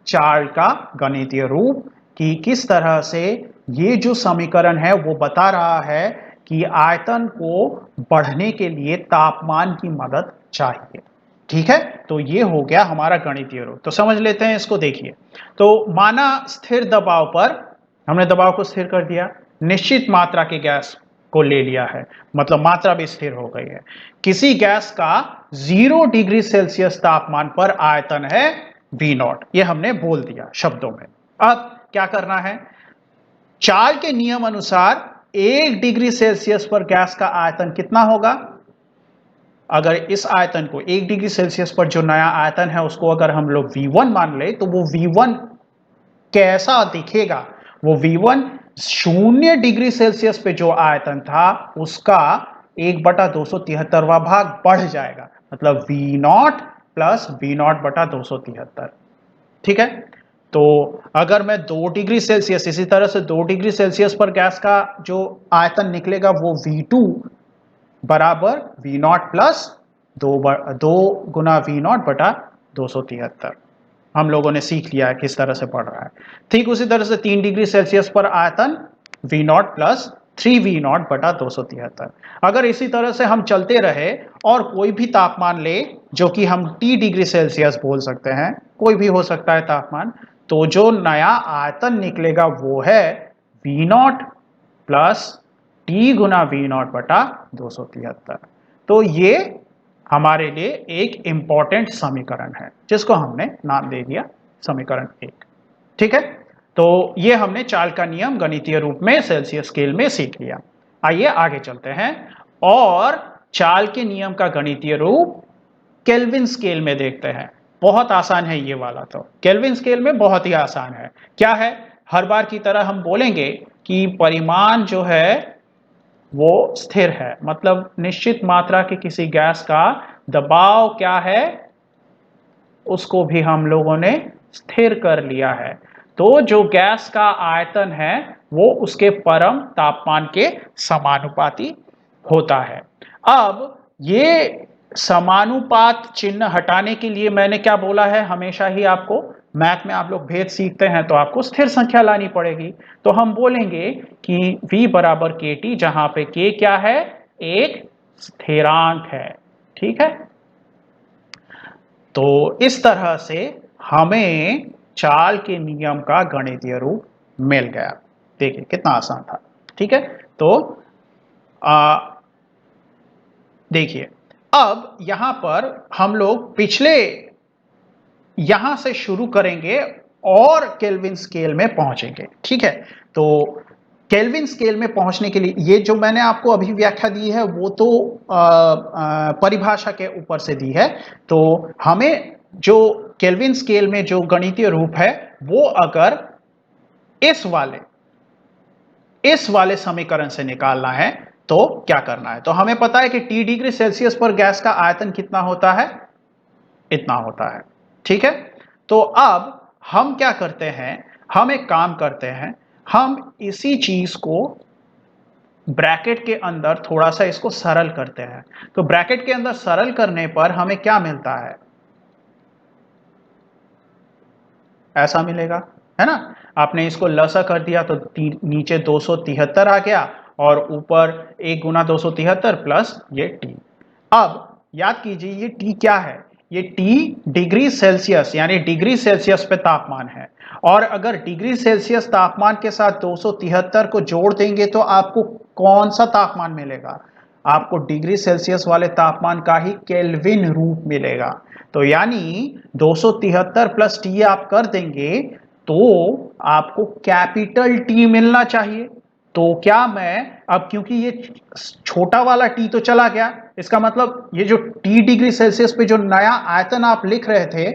चार्ट का गणितीय रूप कि किस तरह से ये जो समीकरण है वो बता रहा है कि आयतन को बढ़ने के लिए तापमान की मदद चाहिए। ठीक है, तो ये हो गया हमारा गणितीय रूप। तो समझ लेते हैं इसको। देखिए, तो माना स्थिर दबाव पर हमने दबाव को स्थिर कर दिया, निश्चित मात्रा के गैस को ले लिया है, मतलब मात्रा भी स्थिर हो गई है। किसी गैस का 0 डिग्री सेल्सियस तापमान पर आयतन है V0, ये हमने बोल दिया शब्दों में। अब क्या करना है, चार्ल के नियम अनुसार 1 डिग्री सेल्सियस पर गैस का आयतन कितना होगा। अगर इस आयतन को 1 डिग्री सेल्सियस पर जो नया आयतन है उसको अगर हम लोग V1 मान ले, तो वो V1 कैसा दिखेगा, वो V1 0 डिग्री सेल्सियस पे जो आयतन था उसका 1/273वां भाग बढ़ जाएगा, मतलब V0 प्लस V0/273। ठीक है, तो अगर मैं 2 डिग्री सेल्सियस, इसी तरह से 2 डिग्री सेल्सियस पर गैस का जो आयतन निकलेगा वो V2 बराबर V0 प्लस 2 गुना V0/273। हम लोगों ने सीख लिया है किस तरह से पढ़ रहा है। ठीक उसी तरह से 3 डिग्री सेल्सियस पर आयतन V0 प्लस 3V0/273। अगर इसी तरह से हम चलते रहे और कोई भी तापमान ले जो कि हम T डिग्री सेल्सियस बोल सकते हैं, कोई भी हो सकता है तापमान, तो जो नया आयतन निकलेगा वो है V0 प्लस T गुना V0/273। तो ये हमारे लिए एक इंपॉर्टेंट समीकरण है जिसको हमने नाम दे दिया समीकरण 1। ठीक है, तो ये हमने चार्ल का नियम गणितीय रूप में सेल्सियस स्केल में सीख लिया। आइए आगे चलते हैं और चार्ल के नियम का गणितीय रूप केल्विन स्केल में देखते हैं। बहुत आसान है ये वाला, तो केल्विन स्केल में बहुत ही आसान है। क्या है, हर बार की तरह हम बोलेंगे कि परिमाण जो है वो स्थिर है, मतलब निश्चित मात्रा के किसी गैस का दबाव क्या है उसको भी हम लोगों ने स्थिर कर लिया है। तो जो गैस का आयतन है वो उसके परम तापमान के समानुपाती होता है। अब ये समानुपात चिन्ह हटाने के लिए मैंने क्या बोला है, हमेशा ही आपको मैथ में आप लोग भेद सीखते हैं तो आपको स्थिर संख्या लानी पड़ेगी। तो हम बोलेंगे कि V बराबर KT, जहां पे K क्या है, एक स्थिरांक है। ठीक है, तो इस तरह से हमें चार्ल के नियम का गणितीय रूप मिल गया। देखिए कितना आसान था। ठीक है, तो देखिए अब यहां पर हम लोग पिछले यहां से शुरू करेंगे और केल्विन स्केल में पहुंचेंगे। ठीक है, तो केल्विन स्केल में पहुंचने के लिए ये जो मैंने आपको अभी व्याख्या दी है वो तो परिभाषा के ऊपर से दी है। तो हमें जो केल्विन स्केल में जो गणितीय रूप है वो अगर इस वाले समीकरण से निकालना है तो क्या करना है, तो हमें पता है कि T डिग्री सेल्सियस पर गैस का आयतन कितना होता है, इतना होता है। ठीक है, तो अब हम क्या करते हैं, हम एक काम करते हैं, हम इसी चीज को ब्रैकेट के अंदर थोड़ा सा इसको सरल करते हैं। तो ब्रैकेट के अंदर सरल करने पर हमें क्या मिलता है, ऐसा मिलेगा, है ना। आपने इसको लसा कर दिया तो नीचे 273 आ गया और ऊपर 1 गुना 273 प्लस ये T। अब याद कीजिए ये T क्या है, ये T डिग्री सेल्सियस यानी डिग्री सेल्सियस पे तापमान है। और अगर डिग्री सेल्सियस तापमान के साथ 273 को जोड़ देंगे तो आपको कौन सा तापमान मिलेगा, आपको डिग्री सेल्सियस वाले तापमान का ही केल्विन रूप मिलेगा। तो यानी 273 प्लस T आप कर देंगे तो आपको कैपिटल T मिलना चाहिए। तो क्या मैं अब, क्योंकि ये छोटा वाला T तो चला गया, इसका मतलब ये जो T डिग्री सेल्सियस पे जो नया आयतन आप लिख रहे थे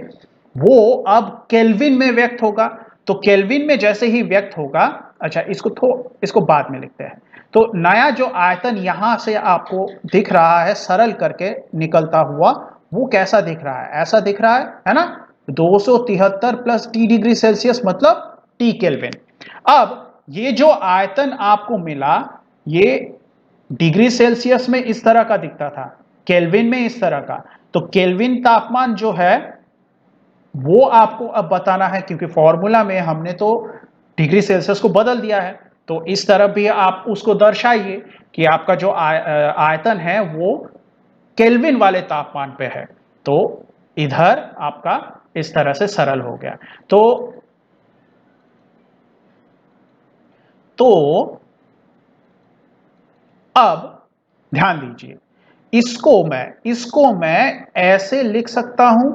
वो अब केल्विन में व्यक्त होगा। तो केल्विन में जैसे ही व्यक्त होगा, अच्छा इसको बाद में लिखते हैं। तो नया जो आयतन यहां से आपको दिख रहा है सरल करके निकलता हुआ, वो कैसा दिख रहा है, ऐसा दिख रहा है ना, 273 प्लस टी डिग्री सेल्सियस मतलब टी केल्विन। अब ये जो आयतन आपको मिला, ये डिग्री सेल्सियस में इस तरह का दिखता था, केल्विन में इस तरह का। तो केल्विन तापमान जो है वो आपको अब बताना है, क्योंकि फॉर्मूला में हमने तो डिग्री सेल्सियस को बदल दिया है। तो इस तरह भी आप उसको दर्शाइए कि आपका जो आयतन है वो केल्विन वाले तापमान पे है। तो इधर आपका इस तरह से सरल हो गया। तो अब ध्यान दीजिए, इसको मैं ऐसे लिख सकता हूं,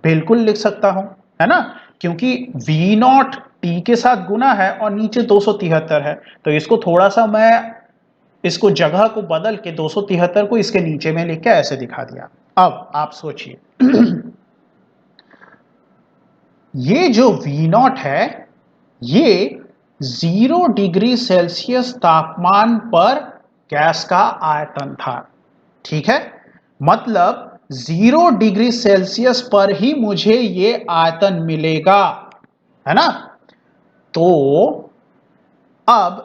बिल्कुल लिख सकता हूं, है ना, क्योंकि V नॉट टी के साथ गुना है और नीचे 273 है। तो इसको थोड़ा सा मैं इसको जगह को बदल के 273 को इसके नीचे में लिख के ऐसे दिखा दिया। अब आप सोचिए, ये जो V नॉट है ये 0 डिग्री सेल्सियस तापमान पर गैस का आयतन था, ठीक है। मतलब 0 डिग्री सेल्सियस पर ही मुझे ये आयतन मिलेगा, है ना। तो अब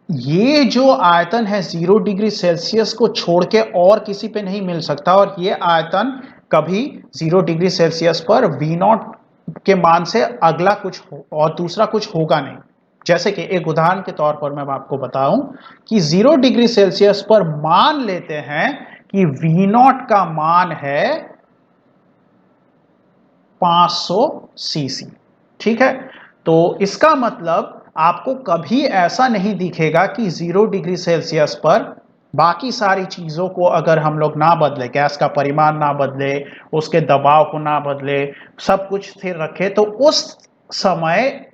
ये जो आयतन है 0 डिग्री सेल्सियस को छोड़ के और किसी पे नहीं मिल सकता, और ये आयतन कभी 0 डिग्री सेल्सियस पर V नॉट के मान से अगला कुछ और दूसरा कुछ होगा नहीं। जैसे कि एक उदाहरण के तौर पर मैं आपको बताऊं कि 0 डिग्री सेल्सियस पर मान लेते हैं कि V नॉट का मान है 500 सीसी, ठीक है। तो इसका मतलब आपको कभी ऐसा नहीं दिखेगा कि 0 डिग्री सेल्सियस पर बाकी सारी चीजों को अगर हम लोग ना बदले, गैस का परिमाण ना बदले, उसके दबाव को ना बदले, सब कुछ स्थिर रखे, तो उस समय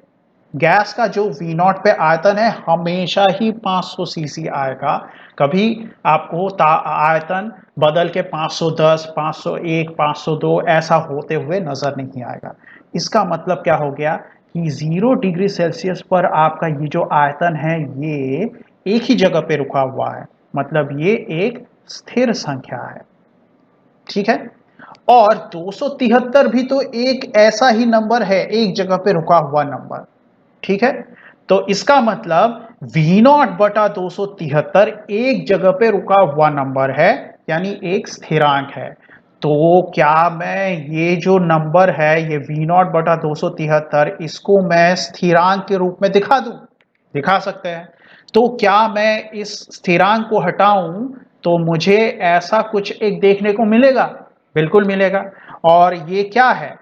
गैस का जो V नॉट पे आयतन है हमेशा ही 500 सीसी आएगा। कभी आपको आयतन बदल के 510, 501, 502 ऐसा होते हुए नजर नहीं आएगा। इसका मतलब क्या हो गया कि 0 डिग्री सेल्सियस पर आपका ये जो आयतन है ये एक ही जगह पे रुका हुआ है, मतलब ये एक स्थिर संख्या है, ठीक है। और 273 भी तो एक ऐसा ही नंबर है, एक जगह पे रुका हुआ नंबर, ठीक है। तो इसका मतलब V नॉट बटा 273 एक जगह पे रुका हुआ नंबर है, यानी एक स्थिरांक है। तो क्या मैं ये जो नंबर है ये V नॉट बटा 273 इसको मैं स्थिरांक के रूप में दिखा दूं? दिखा सकते हैं। तो क्या मैं इस स्थिरांक को हटाऊं तो मुझे ऐसा कुछ एक देखने को मिलेगा? बिल्कुल मिलेगा। और ये क्या है?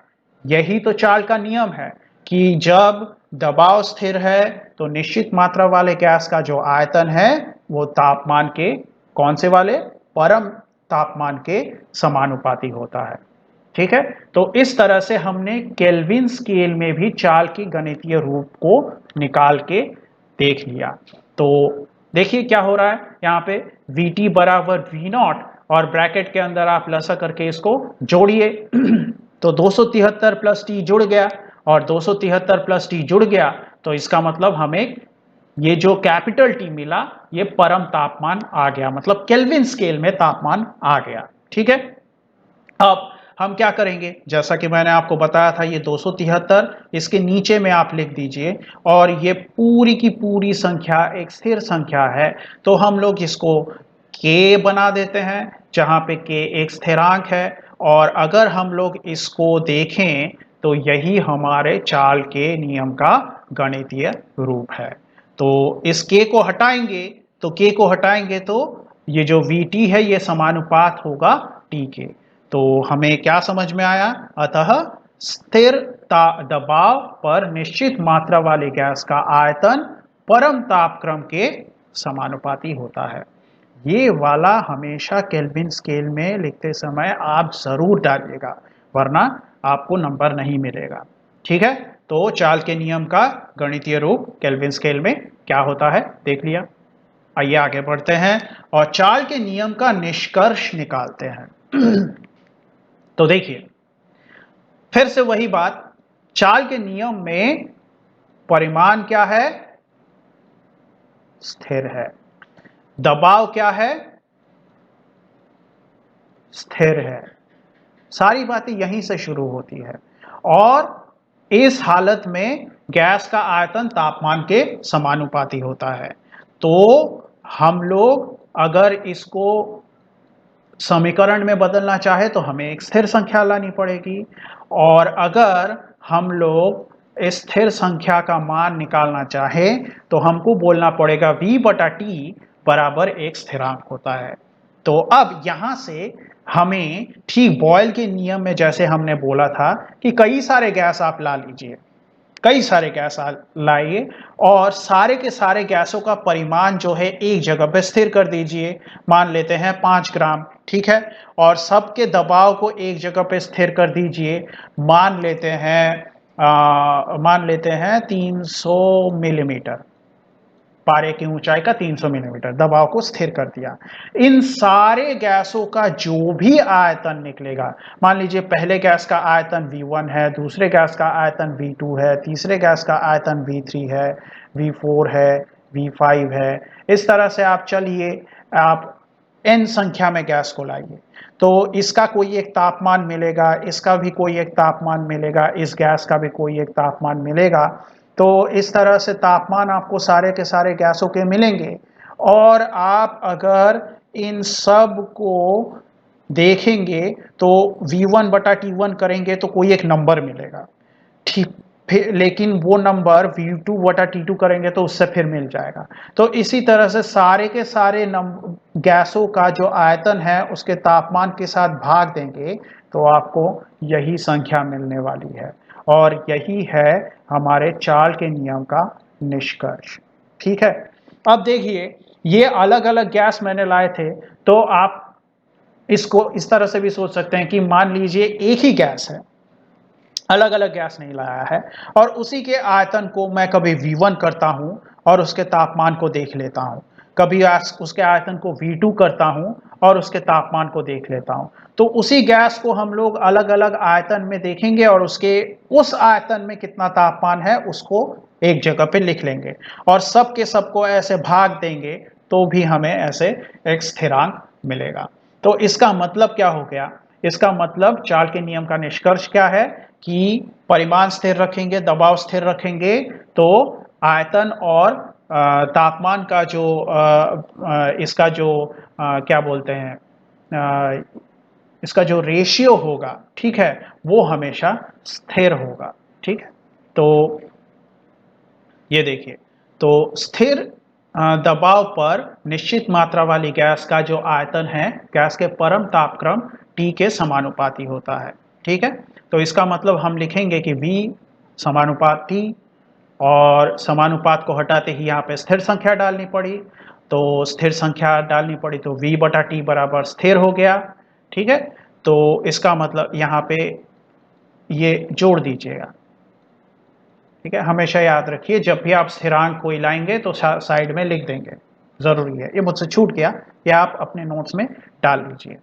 यही तो चार्ल का नियम है कि जब दबाव स्थिर है तो निश्चित मात्रा वाले गैस का जो आयतन है वो तापमान के कौन से वाले, परम तापमान के समानुपाती होता है, ठीक है। तो इस तरह से हमने केल्विन स्केल में भी चार्ल की गणितीय रूप को निकाल के देख लिया। तो देखिए क्या हो रहा है यहाँ पे, वी टी बराबर वी नॉट और ब्रैकेट के अंदर आप लसा करके इसको जोड़िए। तो 273 प्लस टी जुड़ गया और 273 प्लस टी जुड़ गया, तो इसका मतलब हमें ये जो कैपिटल टी मिला ये परम तापमान आ गया, मतलब केल्विन स्केल में तापमान आ गया, ठीक है। अब हम क्या करेंगे, जैसा कि मैंने आपको बताया था ये 273 इसके नीचे में आप लिख दीजिए, और ये पूरी की पूरी संख्या एक स्थिर संख्या है, तो हम लोग इसको k बना देते हैं, जहां पे k एक स्थिरांक है। और अगर हम लोग इसको देखें तो यही हमारे चार्ल के नियम का गणितीय रूप है। तो इस k को हटाएंगे, तो k को हटाएंगे तो ये जो Vt है ये समानुपात होगा T के। तो हमें क्या समझ में आया, अतः स्थिर दबाव पर निश्चित मात्रा वाले गैस का आयतन परम तापक्रम के समानुपाती होता है। ये वाला हमेशा केल्विन स्केल में लिखते समय आप जरूर डालिएगा, वरना आपको नंबर नहीं मिलेगा, ठीक है। तो चार्ल के नियम का गणितीय रूप केल्विन स्केल में क्या होता है देख लिया। आइए आगे बढ़ते हैं और चार्ल के नियम का निष्कर्ष निकालते हैं। तो देखिए फिर से वही बात, चार्ल के नियम में परिमाण क्या है, स्थिर है। दबाव क्या है, स्थिर है। सारी बातें यहीं से शुरू होती है। और इस हालत में गैस का आयतन तापमान के समानुपाती होता है। तो हम लोग अगर इसको समीकरण में बदलना चाहे तो हमें एक स्थिर संख्या लानी पड़ेगी, और अगर हम लोग इस स्थिर संख्या का मान निकालना चाहे तो हमको बोलना पड़ेगा v बटा टी बराबर एक स्थिरांक होता है। तो अब यहां से हमें ठीक बॉयल के नियम में जैसे हमने बोला था कि कई सारे गैस आप ला लीजिए, कई सारे गैस लाइए और सारे के सारे गैसों का परिमाण जो है एक जगह पे स्थिर कर दीजिए। मान लेते हैं 5 ग्राम, ठीक है। और सबके दबाव को एक जगह पे स्थिर कर दीजिए। मान लेते हैं 300 मिलीमीटर, पारे की ऊंचाई का 300 मिलीमीटर दबाव को स्थिर कर दिया। इन सारे गैसों का जो भी आयतन निकलेगा, मान लीजिए पहले गैस का आयतन V1 है, दूसरे गैस का आयतन V2 है, तीसरे गैस का आयतन V3 है, V4 है, V5 है। इस तरह से आप चलिए, आप n संख्या में गैस को लाइए, तो इसका कोई एक तापमान मिलेगा, इसका भी कोई एक तापमान मिलेगा, इस गैस का भी कोई एक तापमान मिलेगा। तो इस तरह से तापमान आपको सारे के सारे गैसों के मिलेंगे। और आप अगर इन सब को देखेंगे तो V1 बटा T1 करेंगे तो कोई एक नंबर मिलेगा, ठीक। फिर लेकिन वो नंबर V2 बटा T2 करेंगे तो उससे फिर मिल जाएगा। तो इसी तरह से सारे के सारे गैसों का जो आयतन है उसके तापमान के साथ भाग देंगे तो आपको यही संख्या मिलने वाली है। और यही है हमारे चार्ल के नियम का निष्कर्ष, ठीक है। अब देखिए, ये अलग अलग गैस मैंने लाए थे, तो आप इसको इस तरह से भी सोच सकते हैं कि मान लीजिए एक ही गैस है, अलग अलग गैस नहीं लाया है, और उसी के आयतन को मैं कभी V1 करता हूं और उसके तापमान को देख लेता हूं, कभी उसके आयतन को V2 करता हूं और उसके तापमान को देख लेता हूं। तो उसी गैस को हम लोग अलग अलग आयतन में देखेंगे और उसके उस आयतन में कितना तापमान है उसको एक जगह पे लिख लेंगे और सब के सबको ऐसे भाग देंगे तो भी हमें ऐसे एक स्थिरांक मिलेगा। तो इसका मतलब क्या हो गया? इसका मतलब चार्ल के नियम का निष्कर्ष क्या है कि परिमाण स्थिर रखेंगे, दबाव स्थिर रखेंगे, तो आयतन और तापमान का जो इसका जो क्या बोलते हैं, इसका जो रेशियो होगा, ठीक है, वो हमेशा स्थिर होगा, ठीक है। तो ये देखिए, तो स्थिर दबाव पर निश्चित मात्रा वाली गैस का जो आयतन है गैस के परम तापक्रम T के समानुपाती होता है, ठीक है। तो इसका मतलब हम लिखेंगे कि V समानुपात T, और समानुपात को हटाते ही यहाँ पे स्थिर संख्या डालनी पड़ी, तो स्थिर संख्या डालनी पड़ी तो V बटा T बराबर स्थिर हो गया, ठीक है। तो इसका मतलब यहाँ पे ये जोड़ दीजिएगा, ठीक है। हमेशा याद रखिए जब भी आप स्थिरांक कोई लाएंगे तो साइड में लिख देंगे, जरूरी है। ये मुझसे छूट गया, ये आप अपने नोट्स में डाल लीजिए,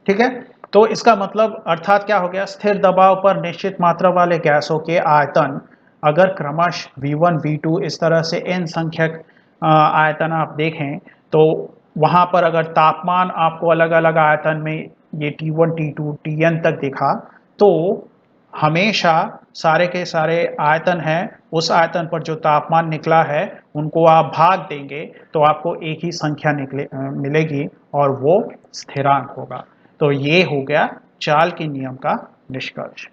ठीक है। तो इसका मतलब अर्थात क्या हो गया, स्थिर दबाव पर निश्चित मात्रा वाले गैसों के आयतन अगर क्रमशः V1 V2 इस तरह से n संख्यक आयतन आप देखें, तो वहां पर अगर तापमान आपको अलग अलग आयतन में ये T1 T2 Tn तक दिखा, तो हमेशा सारे के सारे आयतन हैं, उस आयतन पर जो तापमान निकला है उनको आप भाग देंगे तो आपको एक ही संख्या मिलेगी और वो स्थिरांक होगा। तो ये हो गया चार्ल के नियम का निष्कर्ष,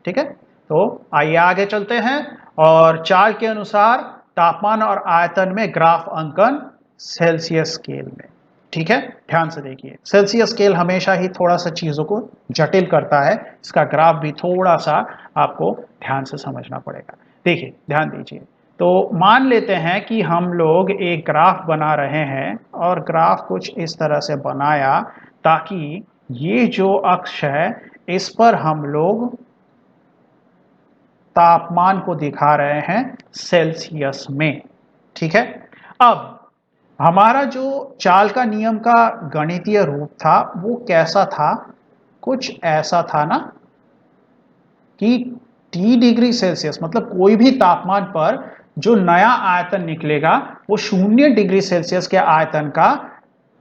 ठीक है। तो आइए आगे चलते हैं और चार्ल के अनुसार तापमान और आयतन में ग्राफ अंकन सेल्सियस स्केल में, ठीक है। ध्यान से देखिए, सेल्सियस स्केल हमेशा ही थोड़ा सा चीजों को जटिल करता है, इसका ग्राफ भी थोड़ा सा आपको ध्यान से समझना पड़ेगा। देखिए, ध्यान दीजिए। तो मान लेते हैं कि हम लोग एक ग्राफ बना रहे हैं और ग्राफ कुछ इस तरह से बनाया ताकि ये जो अक्ष है इस पर हम लोग तापमान को दिखा रहे हैं सेल्सियस में, ठीक है। अब हमारा जो चार्ल का नियम का गणितीय रूप था वो कैसा था? कुछ ऐसा था ना कि T डिग्री सेल्सियस मतलब कोई भी तापमान पर जो नया आयतन निकलेगा वो 0 डिग्री सेल्सियस के आयतन का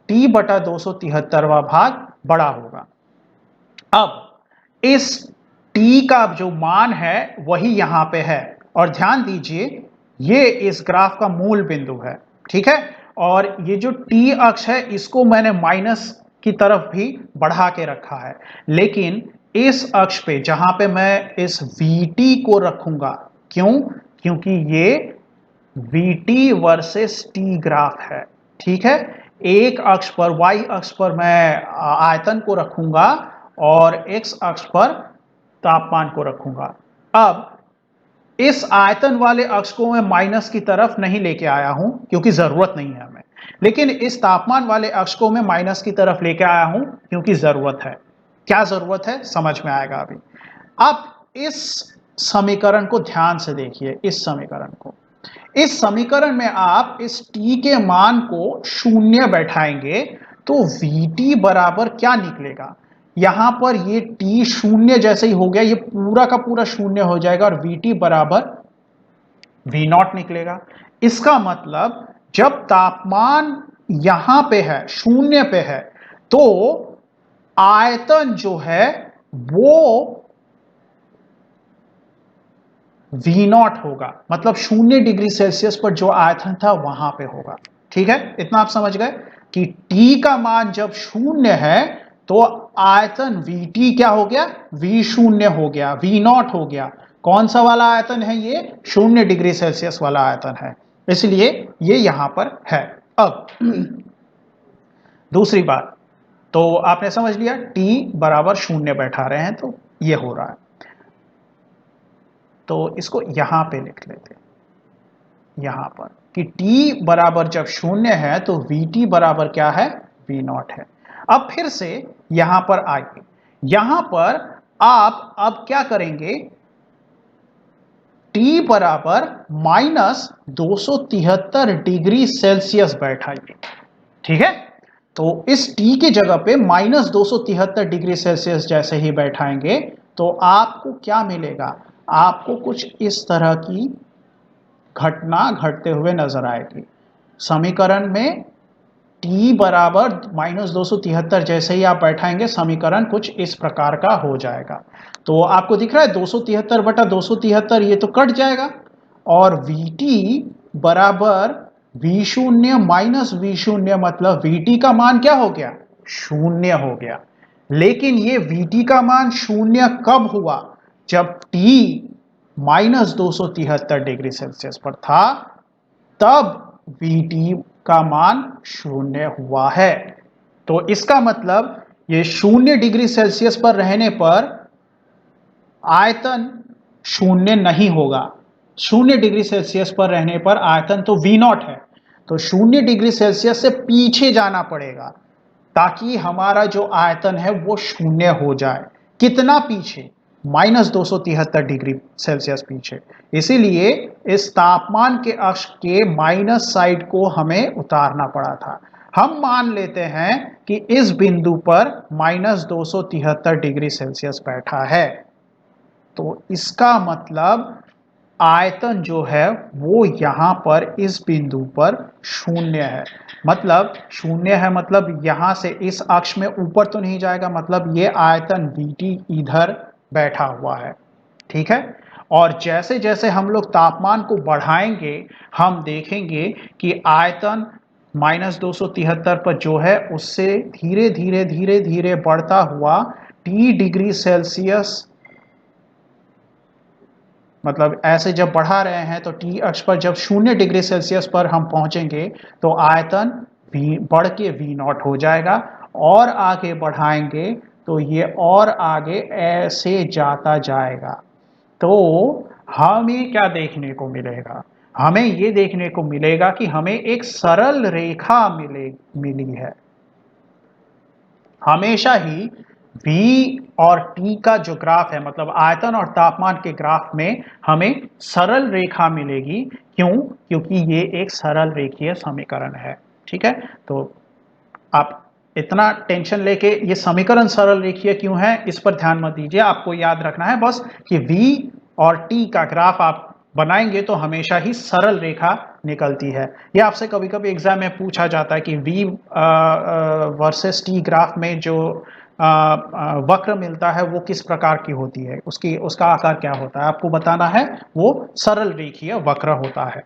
T बटा 273वां भाग बड़ा होगा, अब इस t का जो मान है वही यहां पे है, और ध्यान दीजिए ये इस ग्राफ का मूल बिंदु है, ठीक है। और ये जो t अक्ष है इसको मैंने माइनस की तरफ भी बढ़ा के रखा है, लेकिन इस अक्ष पे जहां पे मैं इस vt को रखूंगा, क्यों? क्योंकि ये vt वर्सेस t ग्राफ है, ठीक है। एक अक्ष पर, y अक्ष पर मैं आयतन को रखूंगा और x अक्ष पर तापमान को रखूंगा। अब इस आयतन वाले अक्ष को मैं माइनस की तरफ नहीं लेके आया हूं क्योंकि जरूरत नहीं है हमें, लेकिन इस तापमान वाले अक्ष को मैं माइनस की तरफ लेके आया हूं क्योंकि जरूरत है। क्या जरूरत है समझ में आएगा अभी। अब इस समीकरण को ध्यान से देखिए, इस समीकरण को, इस समीकरण में आप इस t के मान को शून्य बैठाएंगे तो vt बराबर क्या निकलेगा? यहां पर ये t शून्य जैसे ही हो गया, ये पूरा का पूरा शून्य हो जाएगा और vt बराबर v0 निकलेगा। इसका मतलब जब तापमान यहां पे है, शून्य पे है, तो आयतन जो है वो V0 होगा, मतलब 0 डिग्री सेल्सियस पर जो आयतन था वहां पे होगा, ठीक है। इतना आप समझ गए कि T का मान जब 0 है तो आयतन Vt क्या हो गया? V0 हो गया, V0 हो गया। कौन सा वाला आयतन है ये? 0 डिग्री सेल्सियस वाला आयतन है, इसलिए ये यहां पर है। अब दूसरी बात, तो आपने समझ लिया T बराबर 0 बैठा रहे हैं तो ये हो रहा है, तो इसको यहां पे लिख लेते हैं, यहां पर कि t बराबर जब 0 है तो vt बराबर क्या है? v0 है। अब फिर से यहां पर आइए, यहां पर आप अब क्या करेंगे? t बराबर -273 डिग्री सेल्सियस बैठाइए, ठीक है। तो इस t की जगह पे -273 डिग्री सेल्सियस जैसे ही बैठाएंगे तो आपको क्या मिलेगा? आपको कुछ इस तरह की घटना घटते हुए नजर आएगी। समीकरण में t बराबर -273 जैसे ही आप बैठाएंगे समीकरण कुछ इस प्रकार का हो जाएगा। तो आपको दिख रहा है 273 बटा 273, ये तो कट जाएगा, और vt बराबर v0 माइनस v0, मतलब vt का मान क्या हो गया? 0 हो गया। लेकिन ये vt का मान 0 कब हुआ? जब t -273 डिग्री सेल्सियस पर था, तब Vt का मान 0 हुआ है। तो इसका मतलब ये 0 डिग्री सेल्सियस पर रहने पर आयतन 0 नहीं होगा। 0 डिग्री सेल्सियस पर रहने पर आयतन तो V0 है, तो 0 डिग्री सेल्सियस से पीछे जाना पड़ेगा ताकि हमारा जो आयतन है वो 0 हो जाए। कितना पीछे? -273 डिग्री सेल्सियस पीछे। इसीलिए इस तापमान के अक्ष के माइनस साइड को हमें उतारना पड़ा था। हम मान लेते हैं कि इस बिंदु पर -273 डिग्री सेल्सियस बैठा है, तो इसका मतलब आयतन जो है वो यहां पर इस बिंदु पर 0 है। मतलब 0 है, मतलब यहां से इस अक्ष में ऊपर तो नहीं जाएगा, मतलब ये आयतन Vt इधर बैठा हुआ है, ठीक है। और जैसे जैसे हम लोग तापमान को बढ़ाएंगे हम देखेंगे कि आयतन -273 पर जो है उससे धीरे धीरे धीरे धीरे बढ़ता हुआ T डिग्री सेल्सियस, मतलब ऐसे जब बढ़ा रहे हैं तो T अक्ष पर जब 0 डिग्री सेल्सियस पर हम पहुंचेंगे तो आयतन बढ़ के V0 हो जाएगा, और आगे बढ़ाएंगे तो ये और आगे ऐसे जाता जाएगा। तो हमें क्या देखने को मिलेगा? हमें ये देखने को मिलेगा कि हमें एक सरल रेखा मिली है। हमेशा ही V और T का जो ग्राफ है, मतलब आयतन और तापमान के ग्राफ में हमें सरल रेखा मिलेगी। क्यों? क्योंकि ये एक सरल रेखीय समीकरण है, ठीक है। तो आप इतना टेंशन लेके ये समीकरण सरल रेखीय क्यों है इस पर ध्यान मत दीजिए। आपको याद रखना है बस कि V और T का ग्राफ आप बनाएंगे तो हमेशा ही सरल रेखा निकलती है। ये आपसे कभी कभी एग्जाम में पूछा जाता है कि V वर्सेस T ग्राफ में जो वक्र मिलता है वो किस प्रकार की होती है, उसका आकार क्या होता है आपको बताना है। वो सरल रेखीय वक्र होता है।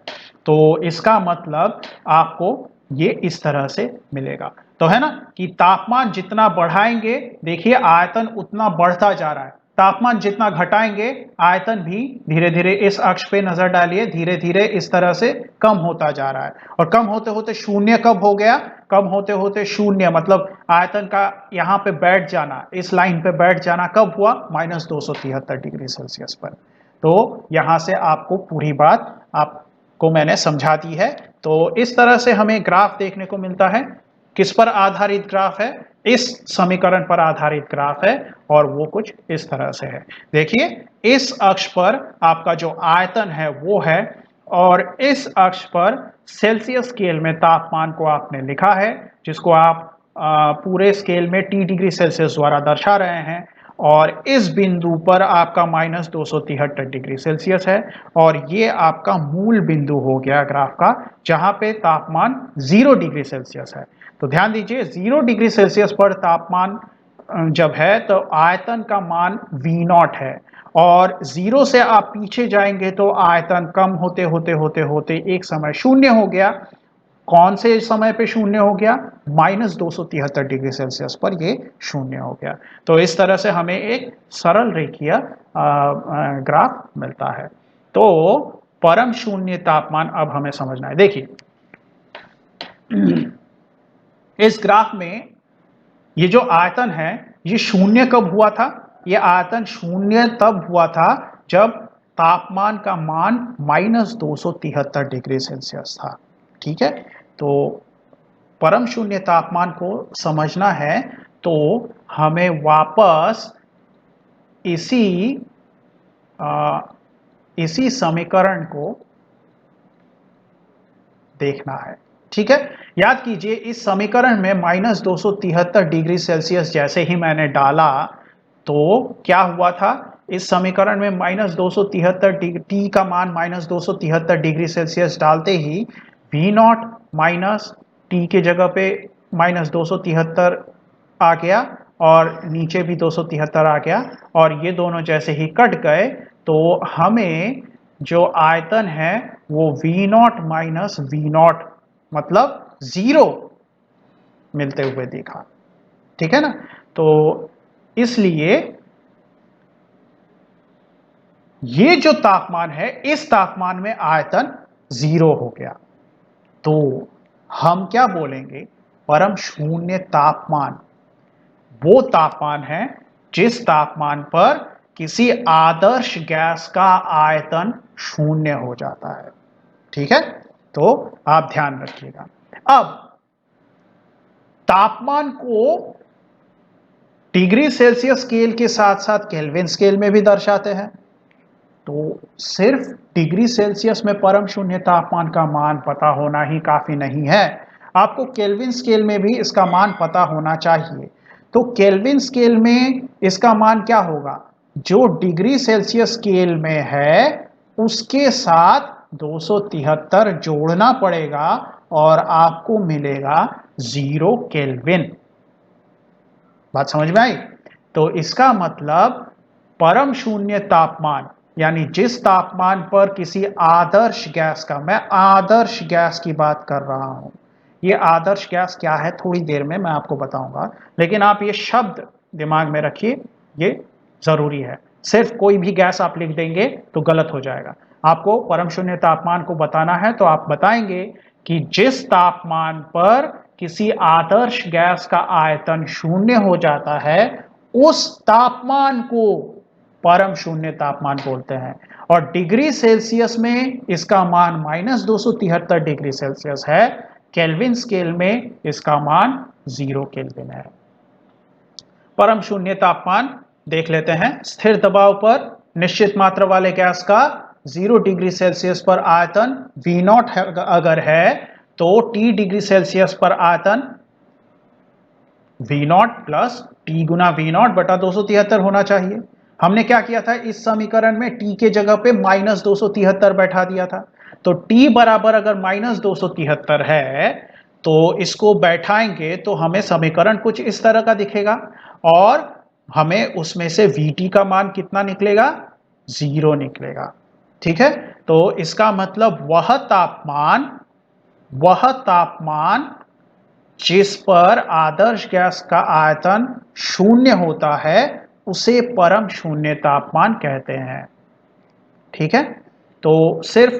तो इसका मतलब आपको ये इस तरह से मिलेगा। तो है ना कि तापमान जितना बढ़ाएंगे, देखिए आयतन उतना बढ़ता जा रहा है, तापमान जितना घटाएंगे आयतन भी धीरे धीरे, इस अक्ष पे नजर डालिए, धीरे धीरे इस तरह से कम होता जा रहा है। और कम होते होते शून्य कब हो गया, कम होते होते शून्य मतलब आयतन का यहाँ पे बैठ जाना, इस लाइन पे बैठ जाना कब हुआ, -273 डिग्री सेल्सियस पर। तो यहां से आपको पूरी बात आपको मैंने समझा दी है। तो इस तरह से हमें ग्राफ देखने को मिलता है। किस पर आधारित ग्राफ है, इस समीकरण पर आधारित ग्राफ है, और वो कुछ इस तरह से है। देखिए इस अक्ष पर आपका जो आयतन है वो है, और इस अक्ष पर सेल्सियस स्केल में तापमान को आपने लिखा है, जिसको आप पूरे स्केल में T डिग्री सेल्सियस द्वारा दर्शा रहे हैं। और इस बिंदु पर आपका -273 डिग्री सेल्सियस है, और ये आपका मूल बिंदु हो गया ग्राफ का, जहां पे तापमान 0 डिग्री सेल्सियस है। तो ध्यान दीजिए 0 डिग्री सेल्सियस पर तापमान जब है तो आयतन का मान V0 है, और 0 से आप पीछे जाएंगे तो आयतन कम होते होते होते होते एक समय शून्य हो गया। कौन से समय पे शून्य हो गया, -273 डिग्री सेल्सियस पर ये शून्य हो गया। तो इस तरह से हमें एक सरल रेखीय ग्राफ मिलता है। तो परम शून्य तापमान अब हमें समझना है। देखिए इस ग्राफ में ये जो आयतन है ये शून्य कब हुआ था, ये आयतन शून्य तब हुआ था जब तापमान का मान -273 डिग्री सेल्सियस था। ठीक है, तो परम शून्य तापमान को समझना है तो हमें वापस इसी समीकरण को देखना है। ठीक है, याद कीजिए इस समीकरण में -273 डिग्री सेल्सियस जैसे ही मैंने डाला तो क्या हुआ था, इस समीकरण में -273 डिग्री, टी का मान -273 डिग्री सेल्सियस डालते ही V0 माइनस टी के जगह पे -273 आ गया, और नीचे भी 273 आ गया, और ये दोनों जैसे ही कट गए तो हमें जो आयतन है वो V0 माइनस V0 मतलब 0 मिलते हुए देखा। ठीक है ना, तो इसलिए ये जो तापमान है इस तापमान में आयतन 0 हो गया। तो हम क्या बोलेंगे, परम शून्य तापमान वो तापमान है जिस तापमान पर किसी आदर्श गैस का आयतन शून्य हो जाता है। ठीक है, तो आप ध्यान रखिएगा। अब तापमान को डिग्री सेल्सियस स्केल के साथ साथ केल्विन स्केल में भी दर्शाते हैं। तो सिर्फ डिग्री सेल्सियस में परम शून्य तापमान का मान पता होना ही काफी नहीं है, आपको केल्विन स्केल में भी इसका मान पता होना चाहिए। तो केल्विन स्केल में इसका मान क्या होगा, जो डिग्री सेल्सियस स्केल में है उसके साथ 273 जोड़ना पड़ेगा और आपको मिलेगा 0 केल्विन। बात समझ में आई। तो इसका मतलब परम शून्य तापमान यानी जिस तापमान पर किसी आदर्श गैस का, मैं आदर्श गैस की बात कर रहा हूं, ये आदर्श गैस क्या है थोड़ी देर में मैं आपको बताऊंगा, लेकिन आप ये शब्द दिमाग में रखिए, ये जरूरी है। सिर्फ कोई भी गैस आप लिख देंगे तो गलत हो जाएगा। आपको परम शून्य तापमान को बताना है तो आप बताएंगे कि जिस तापमान पर किसी आदर्श गैस का आयतन शून्य हो जाता है उस तापमान को परम शून्य तापमान बोलते हैं। और डिग्री सेल्सियस में इसका मान -273 डिग्री सेल्सियस है, केल्विन स्केल में इसका मान 0 केल्विन है। परम शून्य तापमान देख लेते हैं। स्थिर दबाव पर निश्चित मात्रा वाले गैस का 0 डिग्री सेल्सियस पर आयतन V0 अगर है तो T डिग्री सेल्सियस पर आयतन V0 प्लस T गुना V0 बटा 273 होना चाहिए। हमने क्या किया था, इस समीकरण में T के जगह पे -273 बैठा दिया था। तो T बराबर अगर -273 है तो इसको बैठाएंगे तो हमें समीकरण कुछ इस तरह का दिखेगा। और हमें उसमें से Vt का मान कितना निकलेगा, 0 निकलेगा। ठीक है, तो इसका मतलब वह तापमान जिस पर आदर्श गैस का आयतन शून्य होता है उसे परम शून्य तापमान कहते हैं। ठीक है, तो सिर्फ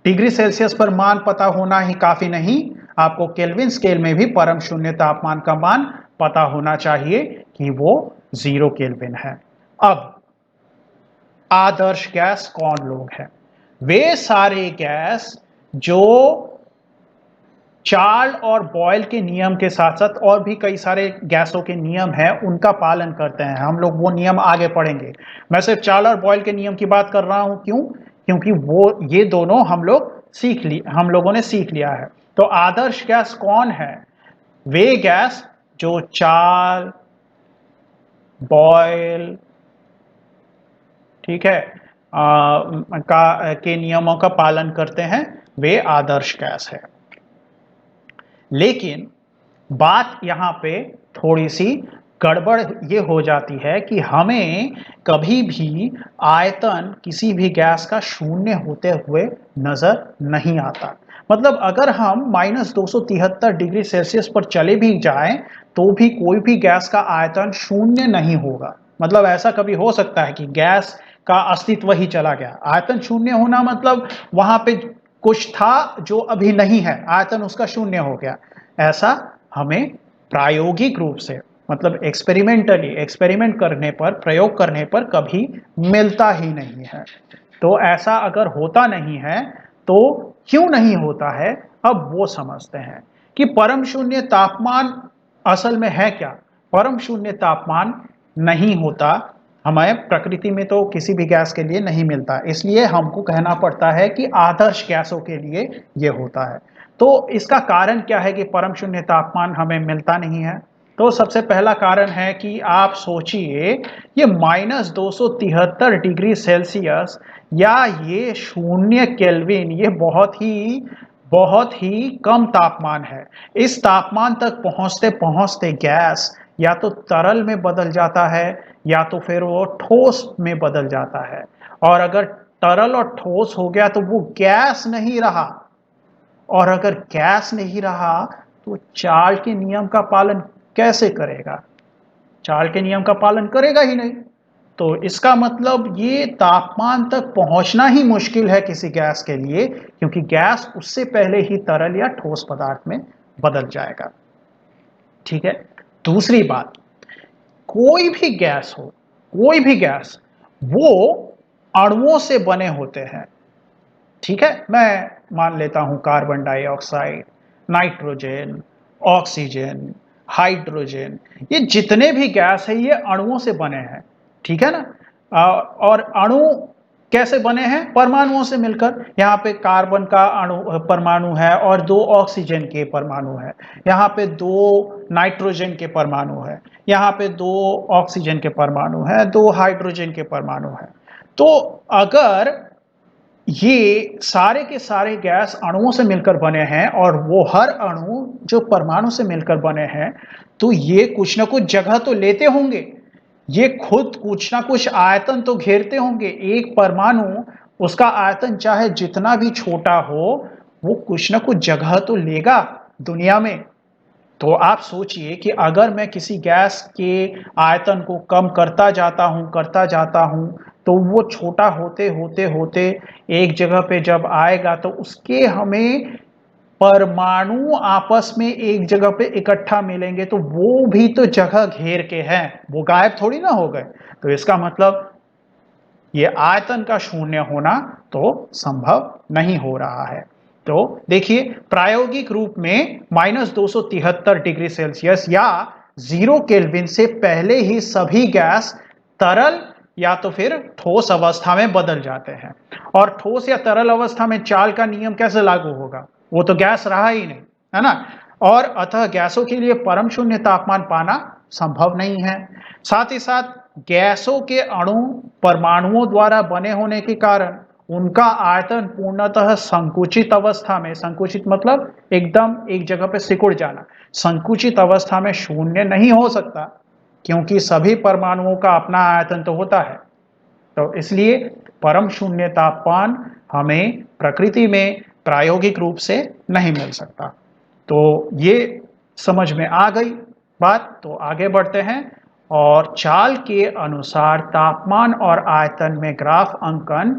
डिग्री सेल्सियस पर मान पता होना ही काफी नहीं, आपको केल्विन स्केल में भी परम शून्य तापमान का मान पता होना चाहिए कि वो 0 केल्विन है। अब आदर्श गैस कौन लोग हैं? वे सारे गैस जो चार्ल और बॉयल के नियम के साथ साथ और भी कई सारे गैसों के नियम हैं उनका पालन करते हैं। हम लोग वो नियम आगे पढ़ेंगे। मैं सिर्फ चार्ल और बॉयल के नियम की बात कर रहा हूं, क्यों? क्योंकि ये दोनों हम लोगों ने सीख लिया है। तो आदर्श गैस कौन है? वे गैस जो चार्ल, बॉयल, ठीक है, के नियमों का पालन करते हैं, वे आदर्श गैस है। लेकिन बात यहां पे थोड़ी सी गड़बड़ ये हो जाती है कि हमें कभी भी आयतन किसी भी गैस का शून्य होते हुए नजर नहीं आता। मतलब अगर हम -273 डिग्री सेल्सियस पर चले भी जाएं तो भी कोई भी गैस का आयतन शून्य नहीं होगा। मतलब ऐसा कभी हो सकता है कि गैस का अस्तित्व ही चला गया, आयतन शून्य होना मतलब वहां पे कुछ था जो अभी नहीं है, आयतन उसका शून्य हो गया। ऐसा हमें प्रायोगिक रूप से, मतलब एक्सपेरिमेंट करने पर, प्रयोग करने पर कभी मिलता ही नहीं है। तो ऐसा अगर होता नहीं है तो क्यों नहीं होता है, अब वो समझते हैं कि परम शून्य तापमान असल में है क्या। परम शून्य तापमान नहीं होता, हमें प्रकृति में तो किसी भी गैस के लिए नहीं मिलता, इसलिए हमको कहना पड़ता है कि आदर्श गैसों के लिए ये होता है। तो इसका कारण क्या है कि परम शून्य तापमान हमें मिलता नहीं है? तो सबसे पहला कारण है कि आप सोचिए, ये -273 डिग्री सेल्सियस या ये 0 केल्विन, ये बहुत ही कम तापमान है। इस तापमान तक पहुंचते पहुंचते गैस या तो तरल में बदल जाता है या तो फिर वो ठोस में बदल जाता है। और अगर तरल और ठोस हो गया तो वो गैस नहीं रहा, और अगर गैस नहीं रहा तो चार्ल के नियम का पालन कैसे करेगा? चार्ल के नियम का पालन करेगा ही नहीं। तो इसका मतलब ये तापमान तक पहुंचना ही मुश्किल है किसी गैस के लिए, क्योंकि गैस उससे पहले ही तरल या ठोस पदार्थ में बदल जाएगा। ठीक है, दूसरी बात, कोई भी गैस हो, कोई भी गैस, वो अणुओं से बने होते हैं। ठीक है, मैं मान लेता हूं carbon dioxide, nitrogen, oxygen, hydrogen, ये जितने भी गैस है ये अणुओं से बने हैं। ठीक है ना? और अणु कैसे बने हैं? परमाणुओं से मिलकर। यहाँ पे कार्बन का परमाणु है और 2 ऑक्सीजन के परमाणु है, यहाँ पे 2 नाइट्रोजन के परमाणु है, यहाँ पे 2 ऑक्सीजन के परमाणु है, 2 हाइड्रोजन के परमाणु है। तो अगर ये सारे के सारे गैस अणुओं से मिलकर बने हैं और वो हर अणु जो परमाणु से मिलकर बने हैं, तो ये कुछ ना कुछ जगह तो लेते होंगे, ये खुद कुछ ना कुछ आयतन तो घेरते होंगे। एक परमाणु, उसका आयतन चाहे जितना भी छोटा हो, वो कुछ ना कुछ जगह तो लेगा दुनिया में। तो आप सोचिए कि अगर मैं किसी गैस के आयतन को कम करता जाता हूं, तो वो छोटा होते होते होते एक जगह पे जब आएगा तो उसके हमें परमाणु आपस में एक जगह पे इकट्ठा मिलेंगे, तो वो भी तो जगह घेर के हैं, वो गायब थोड़ी ना हो गए। तो इसका मतलब ये आयतन का शून्य होना तो संभव नहीं हो रहा है। तो देखिए, प्रायोगिक रूप में -273 डिग्री सेल्सियस या 0 केल्विन से पहले ही सभी गैस तरल या तो फिर ठोस अवस्था में बदल जाते हैं। और ठोस या तरल अवस्था में चार्ल का नियम कैसे लागू होगा? वो तो गैस रहा ही नहीं, है ना? और अतः गैसों के लिए परम शून्य तापमान पाना संभव नहीं है। साथ ही साथ गैसों के अणु परमाणुओं द्वारा बने होने के कारण उनका आयतन पूर्णतः संकुचित अवस्था में, संकुचित मतलब एकदम एक जगह पे सिकुड़ जाना, संकुचित अवस्था में शून्य नहीं हो सकता। क्योंकि सभी परमाणुओं का अपना आयतन तो होता है। तो इसलिए परम शून्य तापमान हमें प्रकृति में प्रायोगिक रूप से नहीं मिल सकता। तो ये समझ में आ गई बात, तो आगे बढ़ते हैं और चाल के अनुसार तापमान और आयतन में ग्राफ अंकन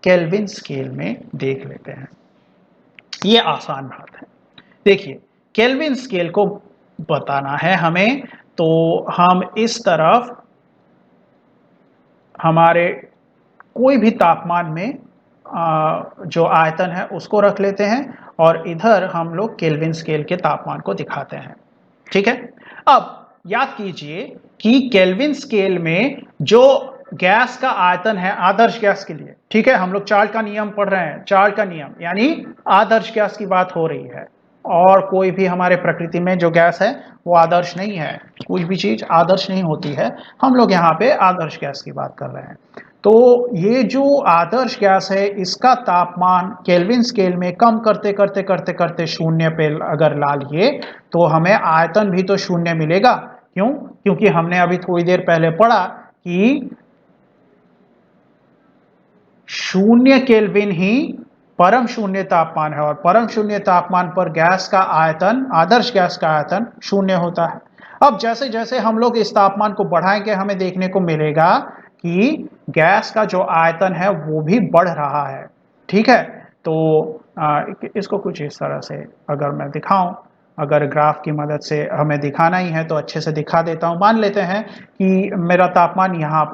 केल्विन स्केल में देख लेते हैं। ये आसान बात है। देखिए, केल्विन स्केल को बताना है हमें, तो हम इस तरफ हमारे कोई भी तापमान में जो आयतन है उसको रख लेते हैं और इधर हम लोग केल्विन स्केल के तापमान को दिखाते हैं। ठीक है, अब याद कीजिए कि केल्विन स्केल में जो गैस का आयतन है आदर्श गैस के लिए, ठीक है, हम लोग चार्ल्स का नियम पढ़ रहे हैं, चार्ल्स का नियम यानी आदर्श गैस की बात हो रही है। और कोई भी हमारे प्रकृति में जो गैस है वो आदर्श नहीं है, कोई भी चीज आदर्श नहीं होती है, हम लोग यहाँ पे आदर्श गैस की बात कर रहे हैं। तो ये जो आदर्श गैस है इसका तापमान केल्विन स्केल में कम करते करते करते करते शून्य पे अगर ला लिए तो हमें आयतन भी तो शून्य मिलेगा। क्यों? क्योंकि हमने अभी थोड़ी देर पहले पढ़ा कि शून्य केल्विन ही परम शून्य तापमान है और परम शून्य तापमान पर गैस का आयतन, आदर्श गैस का आयतन शून्य होता है। अब जैसे जैसे हम लोग इस तापमान को बढ़ाएंगे हमें देखने को मिलेगा कि गैस का जो आयतन है वो भी बढ़ रहा है। ठीक है, तो इसको कुछ इस तरह से अगर मैं दिखाऊं, अगर ग्राफ की मदद से हमें दिखाना ही है तो अच्छे से दिखा देता हूं। मान लेते हैं कि मेरा तापमान यहाँ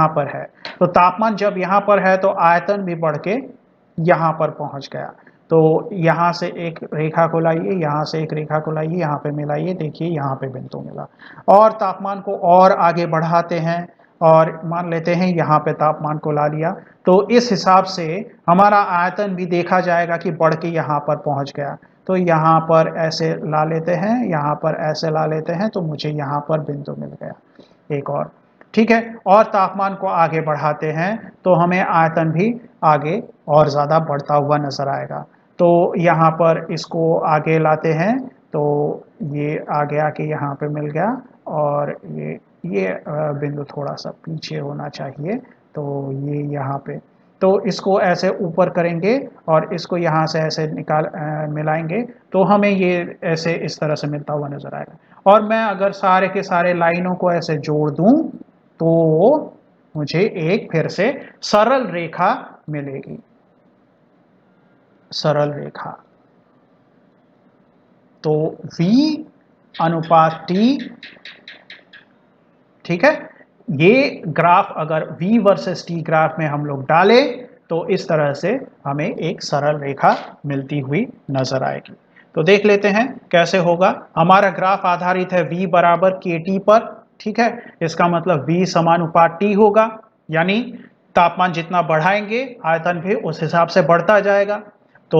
पर है, तो तापमान जब यहाँ पर है तो आयतन भी बढ़ के यहाँ पर पहुँच गया। तो यहाँ से एक रेखा को लाइए, यहाँ से एक रेखा को लाइए, यहाँ पे मिलाइए, देखिए यहाँ पे बिंदु मिला। और तापमान को और आगे बढ़ाते हैं और मान लेते हैं यहाँ पे तापमान को ला लिया, तो इस हिसाब से हमारा आयतन भी देखा जाएगा कि बढ़ के यहाँ पर पहुँच गया। तो यहाँ पर ऐसे ला लेते हैं, यहाँ पर ऐसे ला लेते हैं, तो मुझे यहाँ पर बिंदु मिल गया एक और। ठीक है, और तापमान को आगे बढ़ाते हैं तो हमें आयतन भी आगे और ज़्यादा बढ़ता हुआ नजर आएगा। तो यहाँ पर इसको आगे लाते हैं तो ये आगे आके यहाँ पे मिल गया और ये बिंदु थोड़ा सा पीछे होना चाहिए, तो ये यहाँ पे, तो इसको ऐसे ऊपर करेंगे और इसको यहाँ से ऐसे मिलाएंगे तो हमें ये ऐसे इस तरह से मिलता हुआ नजर आएगा। और मैं अगर सारे के सारे लाइनों को ऐसे जोड़ दूं तो मुझे एक फिर से सरल रेखा मिलेगी, सरल रेखा। तो V अनुपात T, ठीक है, ये ग्राफ अगर V वर्सेस T ग्राफ में हम लोग डालें तो इस तरह से हमें एक सरल रेखा मिलती हुई नजर आएगी। तो देख लेते हैं कैसे होगा। हमारा ग्राफ आधारित है V बराबर KT पर, ठीक है, इसका मतलब V समानुपात T होगा, यानी तापमान जितना बढ़ाएंगे आयतन भी उस हिसाब से बढ़ता जाएगा। तो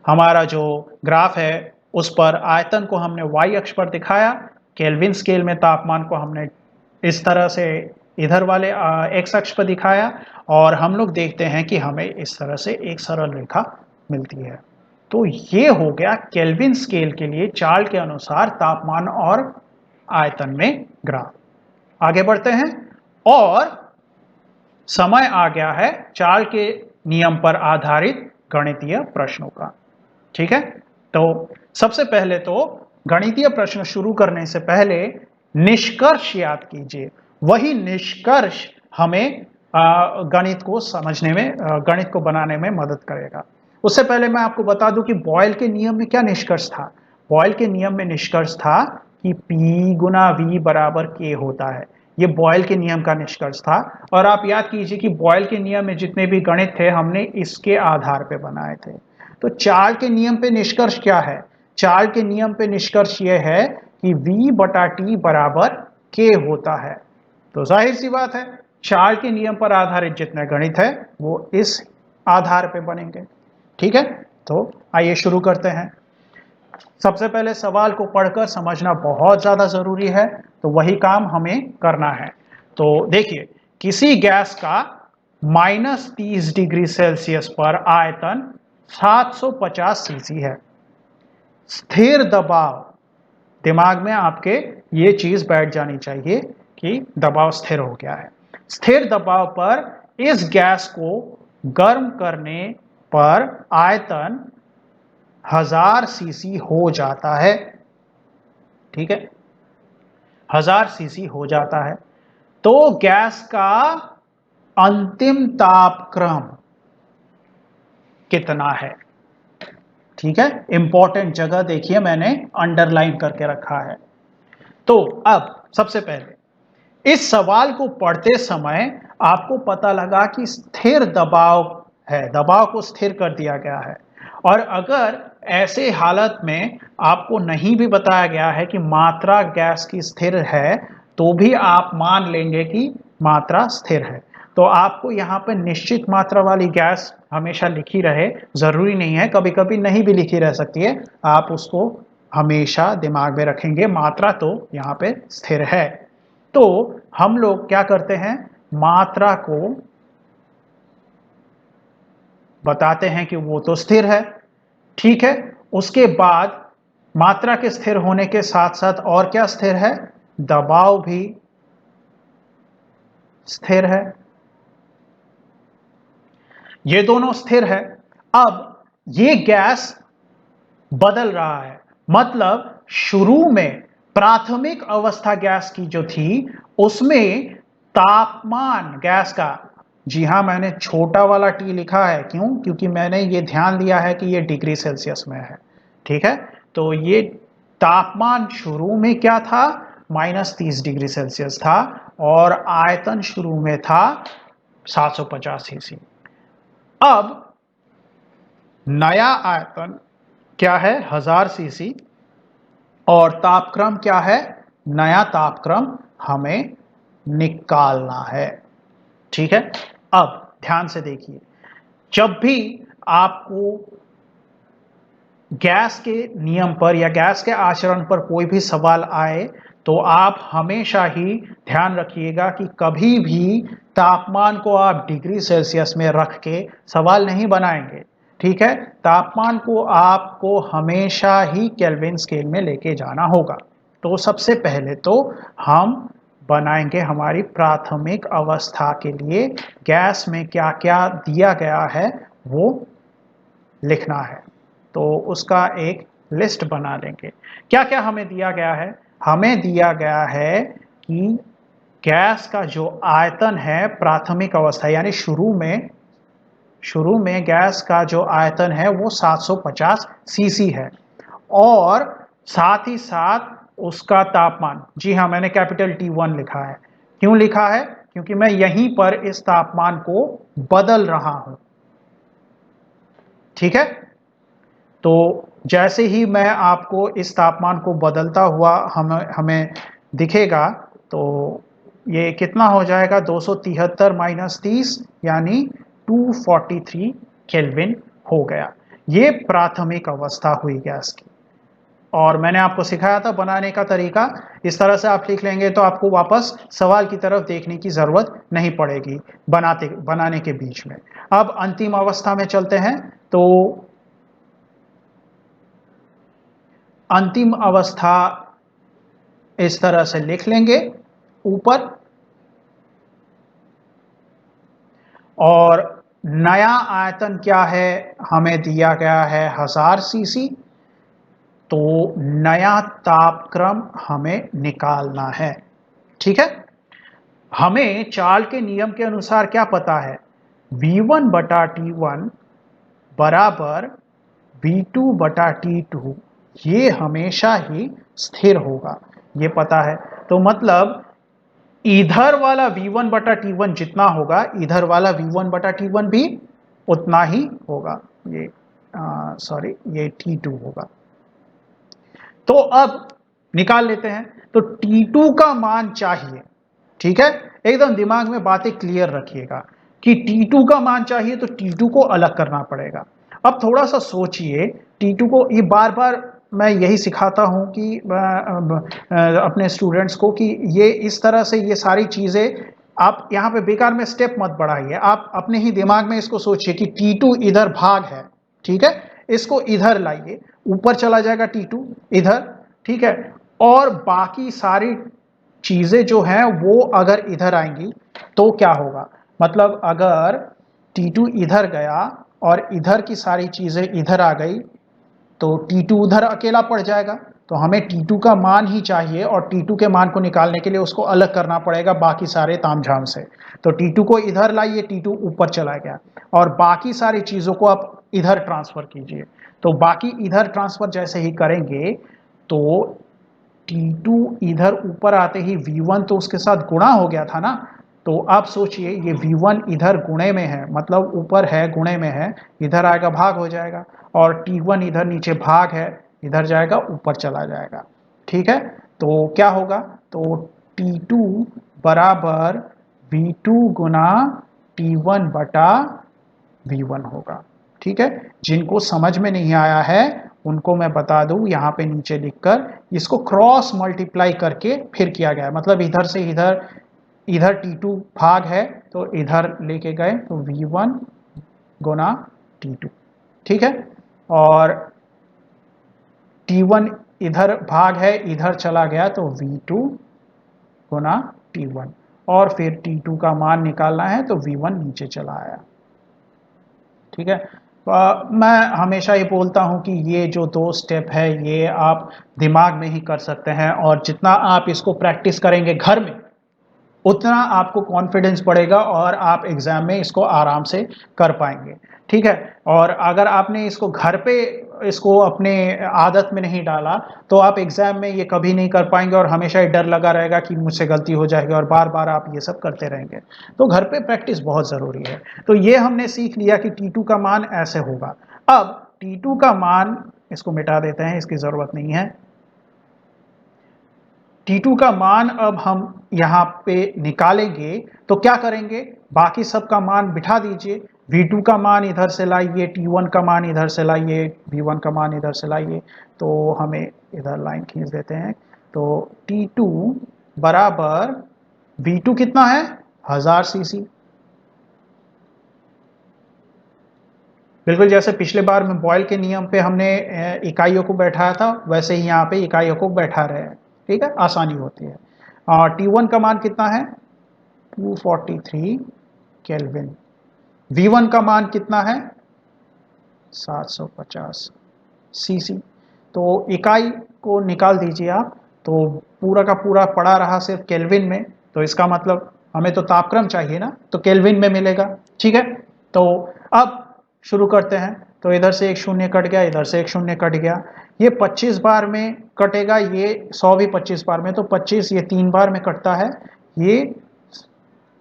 हमारा जो ग्राफ है उस पर आयतन को हमने y अक्ष पर दिखाया, केल्विन स्केल में तापमान को हमने इस तरह से इधर वाले x अक्ष पर दिखाया, और हम लोग देखते हैं कि हमें इस तरह से एक सरल रेखा मिलती है। तो ये हो गया केल्विन स्केल के लिए चार्ल्स के अनुसार तापमान और आयतन में ग्राफ। आगे बढ़ते हैं और समय आ गया है चार्ल्स के नियम पर आधारित गणितीय प्रश्नों का। ठीक है, तो सबसे पहले तो गणितीय प्रश्न शुरू करने से पहले निष्कर्ष याद कीजिए, वही निष्कर्ष हमें गणित को समझने में, गणित को बनाने में मदद करेगा। उससे पहले मैं आपको बता दूं कि बॉयल के नियम में क्या निष्कर्ष था। बॉयल के नियम में निष्कर्ष था कि P गुना V बराबर K होता है। ये बॉयल के नियम का निष्कर्ष था। और आप याद कीजिए कि बॉयल के नियम में जितने भी गणित थे हमने इसके आधार पर बनाए थे। तो चार्ल्स के नियम पे निष्कर्ष क्या है? चार्ल्स के नियम पे निष्कर्ष यह है कि V बटा T बराबर K होता है। तो जाहिर सी बात है चार्ल्स के नियम पर आधारित जितने गणित है वो इस आधार पे बनेंगे। ठीक है, तो आइए शुरू करते हैं। सबसे पहले सवाल को पढ़कर समझना बहुत ज्यादा जरूरी है, तो वही काम हमें करना है। तो देखिए, किसी गैस का -30 डिग्री सेल्सियस पर आयतन 750 सीसी है। स्थिर दबाव, दिमाग में आपके ये चीज बैठ जानी चाहिए कि दबाव स्थिर हो गया है। स्थिर दबाव पर इस गैस को गर्म करने पर आयतन 1000 सीसी हो जाता है। ठीक है, 1000 सीसी हो जाता है। तो गैस का अंतिम तापक्रम कितना है? ठीक है, इंपॉर्टेंट जगह देखिए मैंने अंडरलाइन करके रखा है। तो अब सबसे पहले इस सवाल को पढ़ते समय आपको पता लगा कि स्थिर दबाव है, दबाव को स्थिर कर दिया गया है। और अगर ऐसे हालत में आपको नहीं भी बताया गया है कि मात्रा गैस की स्थिर है, तो भी आप मान लेंगे कि मात्रा स्थिर है। तो आपको यहाँ पे निश्चित मात्रा वाली गैस हमेशा लिखी रहे जरूरी नहीं है, कभी कभी नहीं भी लिखी रह सकती है। आप उसको हमेशा दिमाग में रखेंगे, मात्रा तो यहाँ पे स्थिर है। तो हम लोग क्या करते हैं, मात्रा को बताते हैं कि वो तो स्थिर है। ठीक है, उसके बाद मात्रा के स्थिर होने के साथ साथ और क्या स्थिर है? दबाव भी स्थिर है। ये दोनों स्थिर है। अब ये गैस बदल रहा है, मतलब शुरू में प्राथमिक अवस्था गैस की जो थी उसमें तापमान गैस का, जी हां मैंने छोटा वाला टी लिखा है, क्यों? क्योंकि मैंने ये ध्यान दिया है कि ये डिग्री सेल्सियस में है। ठीक है, तो ये तापमान शुरू में क्या था? -30 डिग्री सेल्सियस था और आयतन शुरू में था 750 सीसी। अब नया आयतन क्या है? 1000 सीसी। और तापक्रम क्या है? नया तापक्रम हमें निकालना है। ठीक है, अब ध्यान से देखिए, जब भी आपको गैस के नियम पर या गैस के आचरण पर कोई भी सवाल आए, तो आप हमेशा ही ध्यान रखिएगा कि कभी भी तापमान को आप डिग्री सेल्सियस में रख के सवाल नहीं बनाएंगे। ठीक है, तापमान को आपको हमेशा ही केल्विन स्केल में लेके जाना होगा। तो सबसे पहले तो हम बनाएंगे हमारी प्राथमिक अवस्था के लिए गैस में क्या क्या दिया गया है वो लिखना है। तो उसका एक लिस्ट बना लेंगे। क्या क्या हमें दिया गया है? हमें दिया गया है कि गैस का जो आयतन है प्राथमिक अवस्था यानी शुरू में गैस का जो आयतन है वो 750 सीसी है। और साथ ही साथ उसका तापमान, जी हाँ मैंने कैपिटल T1 लिखा है। क्यों लिखा है? क्योंकि मैं यहीं पर इस तापमान को बदल रहा हूं। ठीक है, तो जैसे ही मैं आपको इस तापमान को बदलता हुआ हमें दिखेगा, तो ये कितना हो जाएगा? 273 - 30 यानी 243 केल्विन हो गया। ये प्राथमिक अवस्था हुई गैस की। और मैंने आपको सिखाया था बनाने का तरीका, इस तरह से आप लिख लेंगे तो आपको वापस सवाल की तरफ देखने की जरूरत नहीं पड़ेगी बनाने के बीच में। अब अंतिम अवस्था में चलते हैं। तो अंतिम अवस्था इस तरह से लिख लेंगे ऊपर, और नया आयतन क्या है? हमें दिया गया है 1000 सीसी। तो नया तापक्रम हमें निकालना है। ठीक है, हमें चार्ल के नियम के अनुसार क्या पता है? V1/T1 बराबर V2/T2, ये हमेशा ही स्थिर होगा, ये पता है। तो मतलब इधर वाला V1/T1 जितना होगा, इधर वाला V1/T1 भी उतना ही होगा। ये सॉरी, ये T2 होगा। तो अब निकाल लेते हैं। तो T2 का मान चाहिए। ठीक है, एकदम दिमाग में बातें क्लियर रखिएगा कि T2 का मान चाहिए, तो T2 को अलग करना पड़ेगा। अब थोड़ा सा सोचिए, T2 को, ये बार बार मैं यही सिखाता हूं कि अपने स्टूडेंट्स को कि ये इस तरह से ये सारी चीजें आप यहाँ पे बेकार में स्टेप मत बढ़ाइए। आप अपने ही दिमाग में इसको सोचिए कि T2 इधर भाग है। ठीक है, इसको इधर लाइए, ऊपर चला जाएगा T2 इधर। ठीक है, और बाकी सारी चीज़ें जो हैं वो अगर इधर आएंगी तो क्या होगा, मतलब अगर T2 इधर गया और इधर की सारी चीज़ें इधर आ गई तो T2 उधर अकेला पड़ जाएगा। तो हमें T2 का मान ही चाहिए और T2 के मान को निकालने के लिए उसको अलग करना पड़ेगा बाकी सारे तामझाम से। तो T2 को इधर लाइए, T2 ऊपर चला गया और बाकी सारी चीज़ों को आप इधर ट्रांसफ़र कीजिए। तो बाकी इधर ट्रांसफ़र जैसे ही करेंगे तो T2 इधर ऊपर आते ही V1 तो उसके साथ गुणा हो गया था ना, तो आप सोचिए ये V1 इधर गुणे में है, मतलब ऊपर है गुणे में है, इधर आएगा भाग हो जाएगा, और T1 इधर नीचे भाग है, इधर जाएगा ऊपर चला जाएगा। ठीक है, तो क्या होगा, तो T2 बराबर V2 गुना T1 बटा V1 होगा। ठीक है, जिनको समझ में नहीं आया है उनको मैं बता दूं, यहाँ पे नीचे लिखकर इसको क्रॉस मल्टीप्लाई करके फिर किया गया है, मतलब इधर से इधर, इधर T2 भाग है तो इधर लेके गए तो V1 गुना T2। ठीक है, और T1 इधर भाग है, इधर चला गया तो V2 गुना T1, और फिर T2 का मान निकालना है तो V1 नीचे चला आया। ठीक है, मैं हमेशा ये बोलता हूँ कि ये जो दो स्टेप है ये आप दिमाग में ही कर सकते हैं, और जितना आप इसको प्रैक्टिस करेंगे घर में उतना आपको कॉन्फिडेंस बढ़ेगा और आप एग्जाम में इसको आराम से कर पाएंगे। ठीक है, और अगर आपने इसको घर पे इसको अपने आदत में नहीं डाला तो आप एग्जाम में ये कभी नहीं कर पाएंगे और हमेशा ही डर लगा रहेगा कि मुझसे गलती हो जाएगी और बार बार आप ये सब करते रहेंगे। तो घर पे प्रैक्टिस बहुत ज़रूरी है। तो ये हमने सीख लिया कि T2 का मान ऐसे होगा। अब T2 का मान इसको मिटा देते हैं, इसकी ज़रूरत नहीं है। T2 का मान अब हम यहाँ पे निकालेंगे तो क्या करेंगे, बाकी सब का मान बिठा दीजिए, V2 का मान इधर से लाइए, T1 का मान इधर से लाइए, V1 का मान इधर से लाइए, तो हमें इधर लाइन खींच देते हैं। तो T2 बराबर V2 कितना है 1000 सीसी, बिल्कुल जैसे पिछले बार में बॉयल के नियम पे हमने इकाइयों को बैठाया था वैसे ही यहाँ पे इकाइयों को बैठा रहे हैं। ठीक है, आसानी होती है। और T1 का मान कितना है 243 केल्विन, V1 का मान कितना है 750 सीसी। तो इकाई को निकाल दीजिए आप, तो पूरा का पूरा पड़ा रहा सिर्फ केल्विन में, तो इसका मतलब हमें तो तापक्रम चाहिए ना, तो केल्विन में मिलेगा। ठीक है, तो अब शुरू करते हैं। तो इधर से एक शून्य कट गया, इधर से एक शून्य कट गया, ये 25 बार में कटेगा, ये 100 भी 25 बार में, तो 25 ये 3 बार में कटता है, ये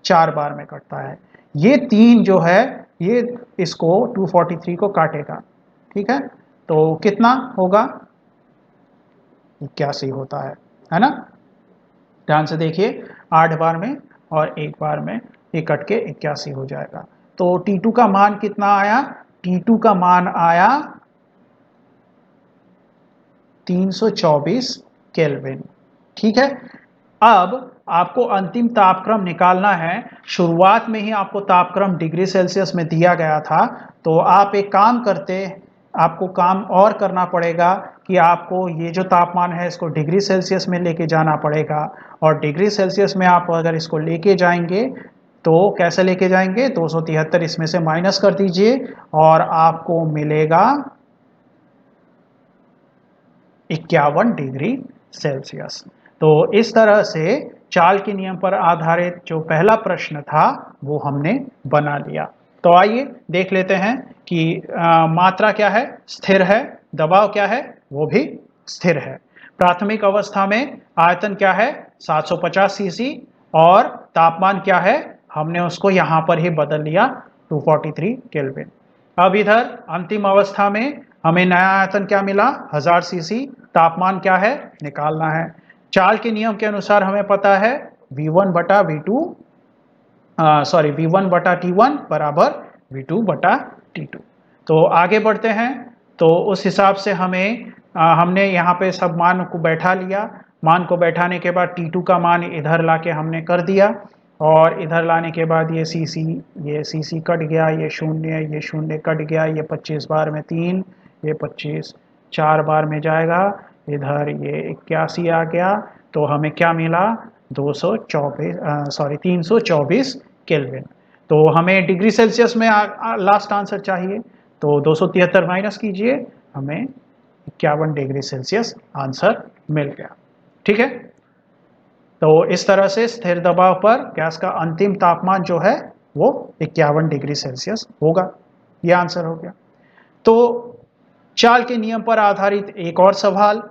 4 बार में कटता है, ये 3 जो है ये इसको 243 को काटेगा। ठीक है, तो कितना होगा 81 होता है ना। ध्यान से देखिए, 8 बार में और 1 बार में ये कट के 81 हो जाएगा। तो T2 का मान कितना आया, T2 का मान आया 324 केल्विन। ठीक है, अब आपको अंतिम तापक्रम निकालना है। शुरुआत में ही आपको तापक्रम डिग्री सेल्सियस में दिया गया था, तो आप एक काम करते, आपको काम और करना पड़ेगा कि आपको ये जो तापमान है इसको डिग्री सेल्सियस में लेके जाना पड़ेगा, और डिग्री सेल्सियस में आप अगर इसको लेके जाएंगे तो कैसे लेके जाएंगे, 273 इसमें से माइनस कर दीजिए और आपको मिलेगा 51 डिग्री सेल्सियस। तो इस तरह से चाल के नियम पर आधारित जो पहला प्रश्न था वो हमने बना लिया। तो आइए देख लेते हैं कि मात्रा क्या है, स्थिर है, दबाव क्या है वो भी स्थिर है। प्राथमिक अवस्था में आयतन क्या है 750 सीसी, और तापमान क्या है हमने उसको यहाँ पर ही बदल लिया 243 केल्विन। अब इधर अंतिम अवस्था में हमें नया आयतन क्या मिला 1000 सीसी, तापमान क्या है निकालना है। चाल के नियम के अनुसार हमें पता है V1 बटा V2 सॉरी V1 बटा T1 बराबर V2 बटा T2। तो आगे बढ़ते हैं, तो उस हिसाब से हमें हमने यहाँ पे सब मान को बैठा लिया, मान को बैठाने के बाद T2 का मान इधर लाके हमने कर दिया, और इधर लाने के बाद ये CC कट गया, ये शून्य कट गया, ये 25 बार में 3, ये 25 4 बार में जाएगा, इधर ये 81 आ गया, तो हमें क्या मिला 324 केल्विन। तो हमें डिग्री सेल्सियस में लास्ट आंसर चाहिए, तो 273 माइनस कीजिए, हमें 51 डिग्री सेल्सियस आंसर मिल गया। ठीक है, तो इस तरह से स्थिर दबाव पर गैस का अंतिम तापमान जो है वो 51 डिग्री सेल्सियस होगा। ये आंसर हो गया। तो चार्ल के नियम पर आधारित एक और सवाल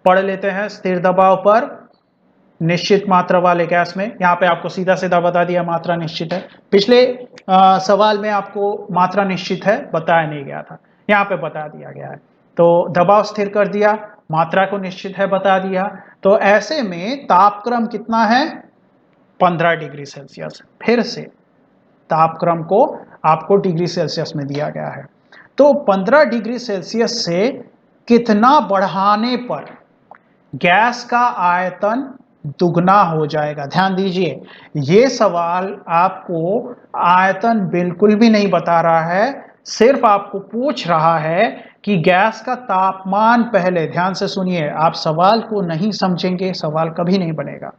पढ़ लेते हैं। स्थिर दबाव पर निश्चित मात्रा वाले गैस में, यहाँ पे आपको सीधा सीधा बता दिया मात्रा निश्चित है। पिछले सवाल में आपको मात्रा निश्चित है बताया नहीं गया था, यहाँ पे बता दिया गया है। तो दबाव स्थिर कर दिया, मात्रा को निश्चित है बता दिया, तो ऐसे में तापक्रम कितना है 15 डिग्री सेल्सियस। फिर से तापक्रम को आपको डिग्री सेल्सियस में दिया गया है, तो 15 डिग्री सेल्सियस से कितना बढ़ाने पर गैस का आयतन दुगना हो जाएगा। ध्यान दीजिए, ये सवाल आपको आयतन बिल्कुल भी नहीं बता रहा है, सिर्फ आपको पूछ रहा है कि गैस का तापमान पहले। ध्यान से सुनिए, आप सवाल को नहीं समझेंगे सवाल कभी नहीं बनेगा।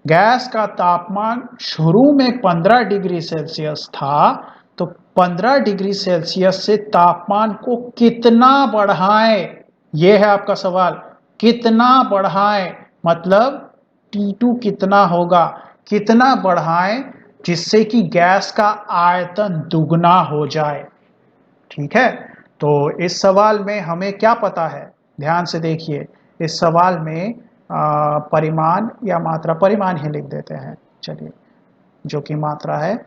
गैस का तापमान शुरू में 15 डिग्री सेल्सियस था, तो 15 डिग्री सेल्सियस से तापमान को कितना बढ़ाएं, यह है आपका सवाल। कितना बढ़ाएं मतलब T2 कितना होगा, कितना बढ़ाएं जिससे कि गैस का आयतन दुगना हो जाए। ठीक है, तो इस सवाल में हमें क्या पता है, ध्यान से देखिए। इस सवाल में परिमाण या मात्रा, परिमाण ही लिख देते हैं चलिए, जो कि मात्रा है।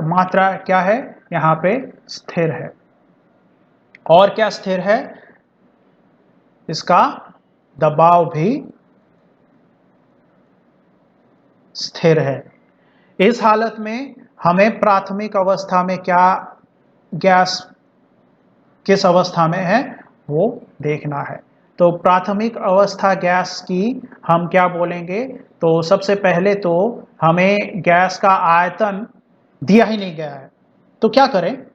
मात्रा क्या है यहाँ पे स्थिर है, और क्या स्थिर है, इसका दबाव भी स्थिर है। इस हालत में हमें प्राथमिक अवस्था में क्या, गैस किस अवस्था में है वो देखना है। तो प्राथमिक अवस्था गैस की हम क्या बोलेंगे, तो सबसे पहले तो हमें गैस का आयतन दिया ही नहीं गया है, तो क्या करें,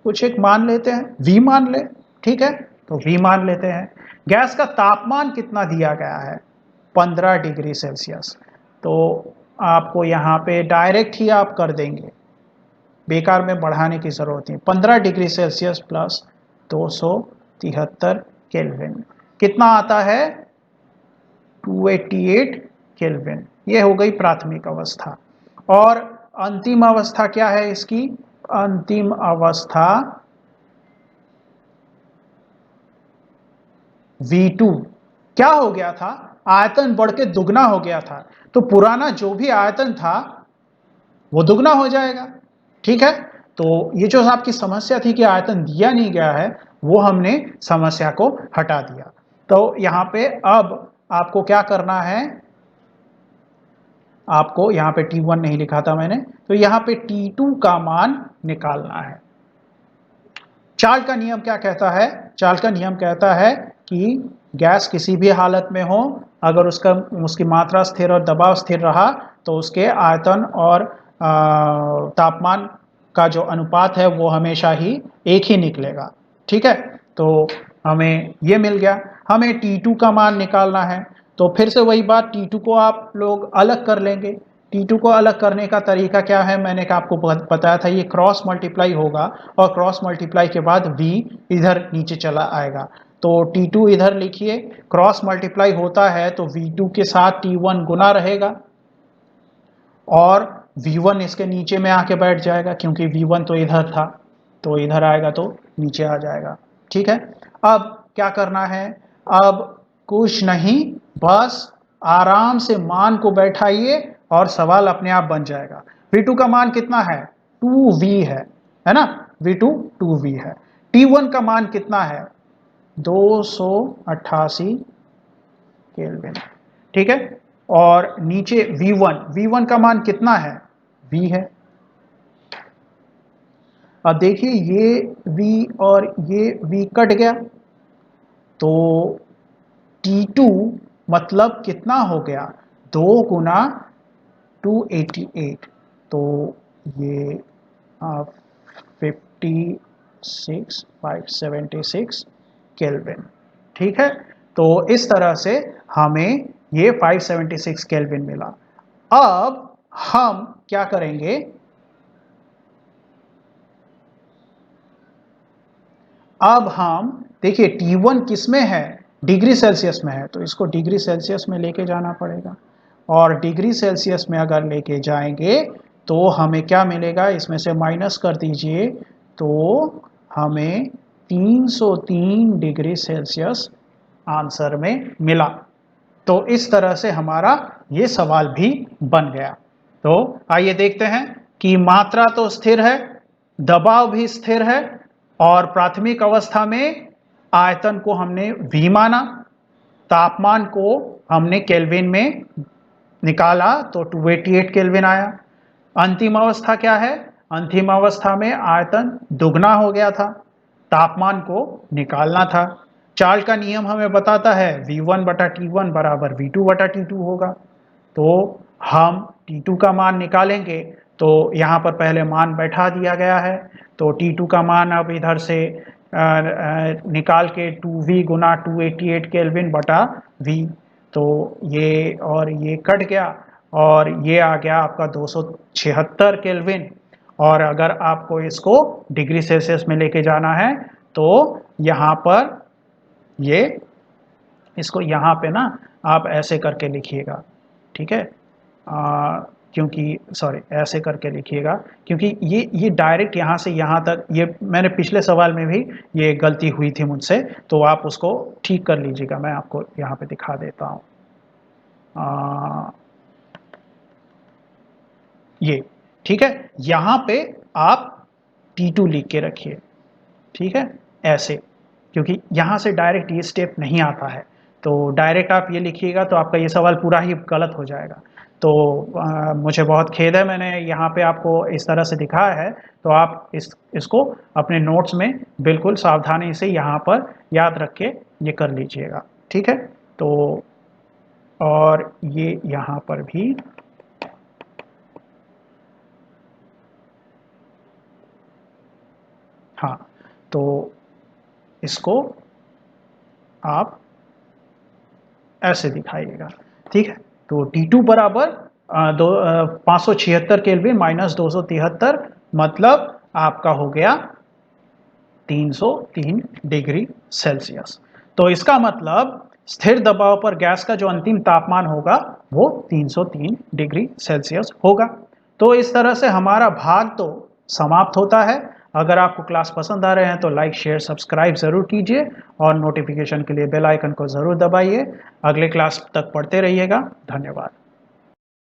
कुछ एक मान लेते हैं, V मान ले। ठीक है, तो V मान लेते हैं। गैस का तापमान कितना दिया गया है 15 डिग्री सेल्सियस, तो आपको यहाँ पे डायरेक्ट ही आप कर देंगे, बेकार में बढ़ाने की जरूरत नहीं। 15 डिग्री सेल्सियस प्लस 273 केल्विन कितना आता है 288 केल्विन। ये हो गई प्राथमिक अवस्था। और अंतिम अवस्था क्या है इसकी, अंतिम अवस्था V2। क्या हो गया था, आयतन बढ़ के दुगना हो गया था, तो पुराना जो भी आयतन था वो दुगना हो जाएगा। ठीक है, तो ये जो आपकी समस्या थी कि आयतन दिया नहीं गया है, वो हमने समस्या को हटा दिया। तो यहाँ पे अब आपको क्या करना है, आपको यहाँ पे T1 नहीं लिखा था मैंने, तो यहाँ पे T2 का मान निकालना है। चार्ल का नियम क्या कहता है, चार्ल का नियम कहता है कि गैस किसी भी हालत में हो, अगर उसकी मात्रा स्थिर और दबाव स्थिर रहा, तो उसके आयतन और तापमान का जो अनुपात है वो हमेशा ही एक ही निकलेगा। ठीक है, तो हमें ये मिल गया। हमें T2 का मान निकालना है, तो फिर से वही बात, T2 को आप लोग अलग कर लेंगे। T2 को अलग करने का तरीका क्या है, मैंने आपको बताया था, ये क्रॉस मल्टीप्लाई होगा, और क्रॉस मल्टीप्लाई के बाद V इधर नीचे चला आएगा। तो T2 इधर लिखिए, क्रॉस मल्टीप्लाई होता है तो V2 के साथ T1 गुना रहेगा, और V1 इसके नीचे में आके बैठ जाएगा, क्योंकि V1 तो इधर था, तो इधर आएगा तो नीचे आ जाएगा। ठीक है, अब क्या करना है, अब कुछ नहीं, बस आराम से मान को बैठाइए और सवाल अपने आप बन जाएगा। V2 का मान कितना है 2V है ना, V2 2V है। T1 का मान कितना है 288 केल्विन। ठीक है, और नीचे V1 का मान कितना है V है। अब देखिए ये V और ये V कट गया, तो T2 मतलब कितना हो गया 2 गुना 288, तो ये 56 576 केल्विन। ठीक है, तो इस तरह से हमें ये 576 केल्विन मिला। अब हम क्या करेंगे, अब हम देखिए T1 किस में है, डिग्री सेल्सियस में है, तो इसको डिग्री सेल्सियस में लेके जाना पड़ेगा। और डिग्री सेल्सियस में अगर लेके जाएंगे तो हमें क्या मिलेगा, इसमें से माइनस कर दीजिए, तो हमें 303 डिग्री सेल्सियस आंसर में मिला। तो इस तरह से हमारा ये सवाल भी बन गया। तो आइए देखते हैं कि मात्रा तो स्थिर है, दबाव भी स्थिर है, और प्राथमिक अवस्था में आयतन को हमने V माना, तापमान को हमने केल्विन में निकाला तो 288 केल्विन आया। अंतिम अवस्था क्या है, अंतिम अवस्था में आयतन दुगना हो गया था, तापमान को निकालना था। चार्ल का नियम हमें बताता है V1/T1 बराबर V2/T2 होगा। तो हम T2 का मान निकालेंगे, तो यहाँ पर पहले मान बैठा दिया गया है, तो T2 का मान अब इधर से निकाल के 2V गुना 288 केल्विन बटा V, तो ये और ये कट गया और ये आ गया आपका 276 केल्विन। और अगर आपको इसको डिग्री सेल्सियस में लेके जाना है तो यहाँ पर ये इसको यहाँ पे ना आप ऐसे करके लिखिएगा, ठीक है, क्योंकि सॉरी ऐसे करके लिखिएगा, क्योंकि ये डायरेक्ट यहाँ से यहाँ तक, ये मैंने पिछले सवाल में भी ये गलती हुई थी मुझसे, तो आप उसको ठीक कर लीजिएगा। मैं आपको यहाँ पे दिखा देता हूँ, ये ठीक है, यहाँ पे आप T2 लिख के रखिए, ठीक है, ऐसे, क्योंकि यहाँ से डायरेक्ट ये स्टेप नहीं आता है, तो डायरेक्ट आप ये लिखिएगा तो आपका ये सवाल पूरा ही गलत हो जाएगा। तो मुझे बहुत खेद है, मैंने यहाँ पे आपको इस तरह से दिखाया है, तो आप इसको अपने नोट्स में बिल्कुल सावधानी से यहाँ पर याद रख के ये कर लीजिएगा, ठीक है। तो और ये यहाँ पर भी हाँ, तो इसको आप ऐसे दिखाइएगा, ठीक है। तो T2 बराबर 576 केल्विन माइनस 273, मतलब आपका हो गया 303 डिग्री सेल्सियस। तो इसका मतलब स्थिर दबाव पर गैस का जो अंतिम तापमान होगा वो 303 डिग्री सेल्सियस होगा। तो इस तरह से हमारा भाग तो समाप्त होता है। अगर आपको क्लास पसंद आ रहे हैं तो लाइक शेयर सब्सक्राइब ज़रूर कीजिए और नोटिफिकेशन के लिए बेल आइकन को ज़रूर दबाइए। अगले क्लास तक पढ़ते रहिएगा। धन्यवाद।